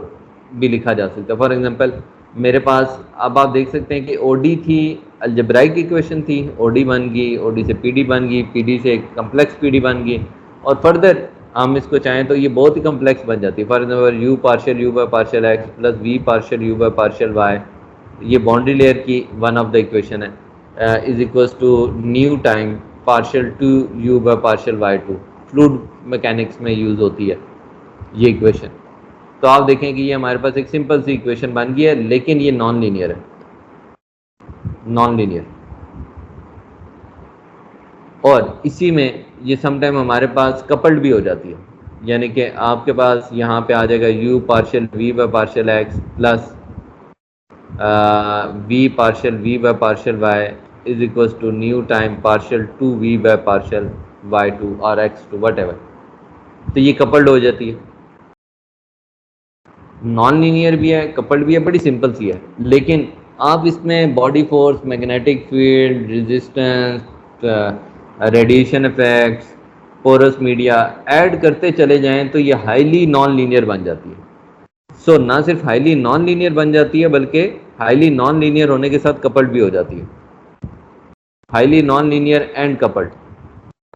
भी लिखा जा सकता है। फॉर एग्जांपल मेरे पास अब आप देख सकते हैं कि OD थी, अलजेब्राइक इक्वेशन थी, OD बन गई, OD से PD बन गई, PD से एक कम्प्लेक्स PD बन गई, और फर्दर हम इसको चाहें तो ये बहुत ही कम्प्लेक्स बन जाती है। For example u partial u by partial x plus v partial u by partial y, ये बाउंड्री लेयर की वन ऑफ द इक्वेशन है, is equals to nu time partial 2u by partial y2। Fluid mechanics में use होती है ये equation. तो आप देखें कि ये हमारे पास एक सिंपल सी इक्वेशन बन गई है, लेकिन ये नॉन लीनियर है, नॉन लीनियर। और इसी में ये समटाइम हमारे पास कपल्ड भी हो जाती है, यानी कि आपके पास यहाँ पे आ जाएगा u partial v by partial x plus v partial v by partial y is equals to nu time partial 2v by partial y2 और x2 व्हाटएवर। तो ये कपल्ड हो जाती है, नॉन लीनियर भी है, कपल्ड भी है, बड़ी सिंपल सी है। लेकिन आप इसमें body force, magnetic field, resistance, radiation effects, porous media add करते चले जाएं तो ये हाईली नॉन लीनियर बन जाती है। सो ना सिर्फ हाईली नॉन लीनियर बन जाती है बल्कि हाईली नॉन लीनियर होने के साथ कपल्ड भी हो जाती है, highly non linear and coupled.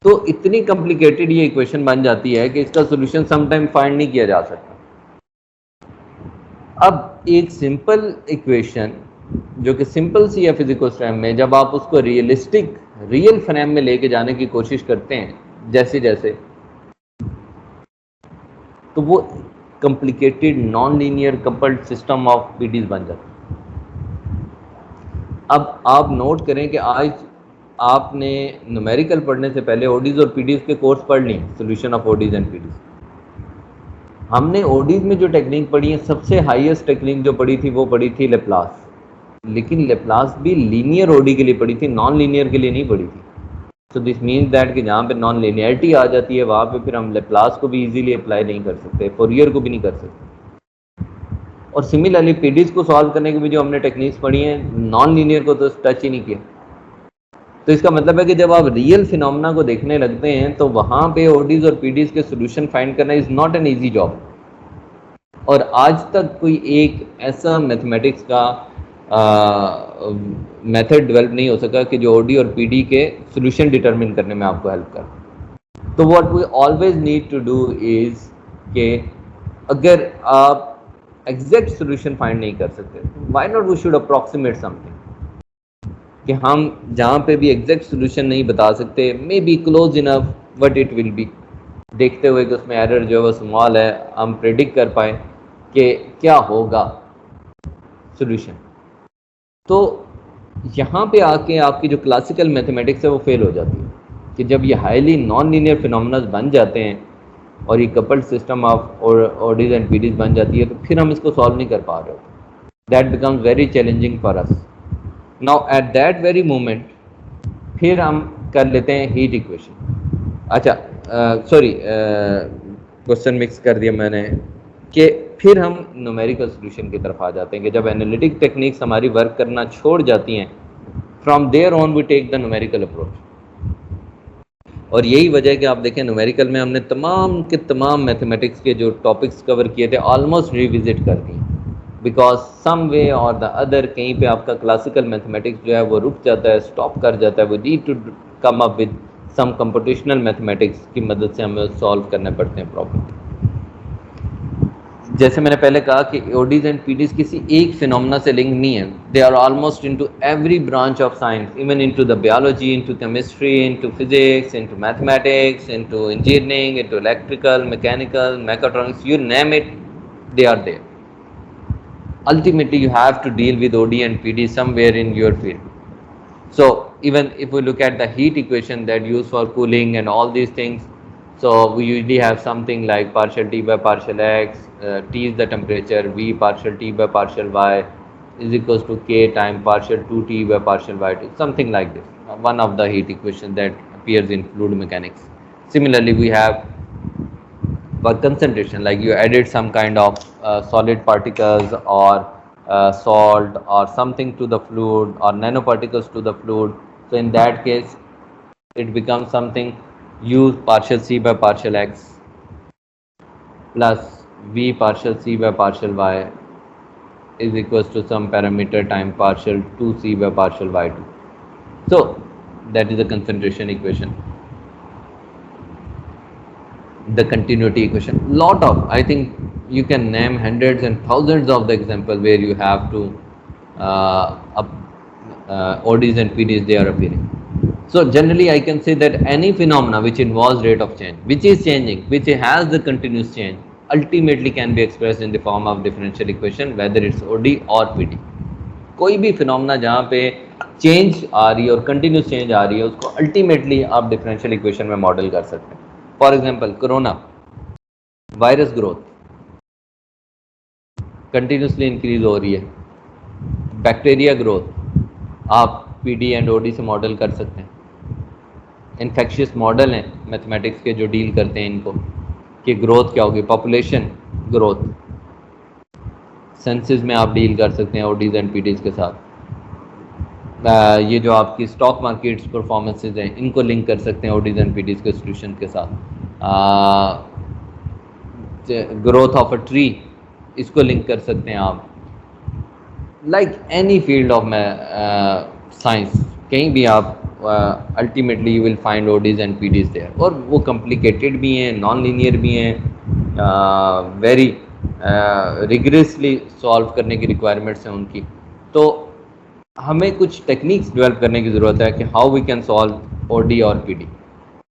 तो इतनी कॉम्प्लिकेटेड ये इक्वेशन बन जाती है कि इसका सोल्यूशन समटाइम फाइंड नहीं किया जा सकता। अब एक सिंपल इक्वेशन जो कि सिंपल सी है फिजिकल फ्रेम में, जब आप उसको रियलिस्टिक रियल फ्रेम में लेके जाने की कोशिश करते हैं जैसे जैसे, तो वो complicated non linear coupled system of PDs बन जाता है। अब आप नोट करें कि आज आपने न्यूमेरिकल पढ़ने से पहले ओडीज और पीडीज के कोर्स पढ़ लिए, solution of ODEs and PDs. हमने ओडीज में जो टेक्निक पढ़ी है, सबसे हाईएस्ट टेक्निक जो पढ़ी थी वो पढ़ी थी लेप्लास, लेकिन लेप्लास भी लीनियर ओडी के लिए पढ़ी थी, नॉन लीनियर के लिए नहीं पढ़ी थी। सो दिस मीन्स दैट कि जहाँ पे नॉन लिनियरिटी आ जाती है वहाँ पे फिर हम लेप्लास को भी इजीली अप्लाई नहीं कर सकते, फोरियर को भी नहीं कर सकते। और सिमिलरली पीडीज को सॉल्व करने की भी जो हमने टेक्निक्स पढ़ी हैं, नॉन लीनियर को तो टच ही नहीं किया। तो इसका मतलब है कि जब आप रियल फिनोमेना को देखने लगते हैं तो वहाँ पे ओडीज और पीडीज के सोल्यूशन फाइंड करना is not an easy job. और आज तक कोई एक ऐसा मैथमेटिक्स का मेथड डेवलप नहीं हो सका कि जो ओडी और पीडी के सोल्यूशन डिटरमिन करने में आपको हेल्प करे। तो what we always need to do is कि अगर आप एग्जैक्ट सोल्यूशन फाइंड नहीं कर सकते, why not we should approximate something, कि हम जहाँ पे भी एग्जैक्ट सोल्यूशन नहीं बता सकते, may be close enough but it will be, देखते हुए कि उसमें एरर जो है वो स्मॉल है, हम प्रेडिक्ट कर पाए कि क्या होगा सोल्यूशन। तो यहाँ पे आके आपकी जो क्लासिकल मैथमेटिक्स है वो फेल हो जाती है कि जब ये हाईली नॉन लीनियर फिनोमेनस बन जाते हैं और ये coupled system of ODEs and PDEs बन जाती है, तो फिर हम इसको सॉल्व नहीं कर पा रहे होते। That becomes very challenging for us. Now at that very moment फिर हम कर लेते हैं हीट इक्वेशन। अच्छा सॉरी, क्वेश्चन मिक्स कर दिया मैंने, कि फिर हम न्यूमेरिकल सॉल्यूशन की तरफ आ जाते हैं कि जब एनालिटिक टेक्निक्स हमारी वर्क करना छोड़ जाती हैं, from there on we take the numerical approach. और यही वजह है कि आप देखें न्यूमेरिकल में हमने तमाम के तमाम मैथमेटिक्स के जो टॉपिक्स कवर किए थे ऑलमोस्ट रिविजिट कर दिए, बिकॉज सम वे और द अदर कहीं पे आपका क्लासिकल मैथमेटिक्स जो है वो रुक जाता है, स्टॉप कर जाता है। वो need to come up with some computational mathematics की मदद से हमें सॉल्व करने पड़ते हैं प्रॉब्लम। जैसे मैंने पहले कहा कि ओडीज एंड पीडीज किसी एक फिनोमेना से लिंक नहीं है, they are almost into every branch of science, even into the biology, into chemistry, into physics, into mathematics, into engineering, into electrical, mechanical, mechatronics, you name it, they are there. Ultimately you have to deal with OD and PD somewhere in your field. So even if we look at the heat equation that used for cooling and all these things, so we usually have something like partial T by partial X, T is the temperature, V partial T by partial Y is equals to K time partial 2T by partial Y2, something like this, one of the heat equation that appears in fluid mechanics. Similarly we have for concentration, like you added some kind of solid particles or salt or something to the fluid or nanoparticles to the fluid. So in that case it becomes something U partial C by partial X plus V partial C by partial Y is equals to some parameter time partial 2C by partial Y2. So that is the concentration equation. The continuity equation, lot of, I think you can name hundreds and thousands of the example where you have to ODs and PDs, they are appearing. So generally I can say that any phenomena which involves rate of change, which is changing, which has the continuous change, ultimately can be expressed in the form of differential equation, whether it's OD or PD. कोई भी phenomena जहाँ पे change आ रही है और continuous change आ रही है, उसको अल्टीमेटली आप डिफरेंशियल इक्वेशन में मॉडल कर सकते हैं। For example corona virus growth continuously increase हो रही है, बैक्टीरिया ग्रोथ आप पीडी एंड ओडी से मॉडल कर सकते हैं। इन्फेक्शियस मॉडल हैं मैथमेटिक्स के जो डील करते हैं इनको कि ग्रोथ क्या होगी, पॉपुलेशन ग्रोथ, सेंसिस में आप डील कर सकते हैं ओडीज एंड पीडीज के साथ। ये जो आपकी स्टॉक मार्केट्स परफॉर्मेंसेज हैं इनको लिंक कर सकते हैं ओडीज एंड पीडीज के सोल्यूशन के साथ। ग्रोथ ऑफ अ ट्री इसको लिंक कर सकते हैं आप। Like any field of science, कहीं भी आप ultimately you will find ODEs and PDEs there, और वो कॉम्प्लिकेटेड भी हैं, नॉन लीनियर भी हैं, वेरी रिगरसली सॉल्व करने की रिक्वायरमेंट्स हैं उनकी। तो हमें कुछ टेक्निक्स डेवलप करने की ज़रूरत है कि how we can solve OD और पीडी।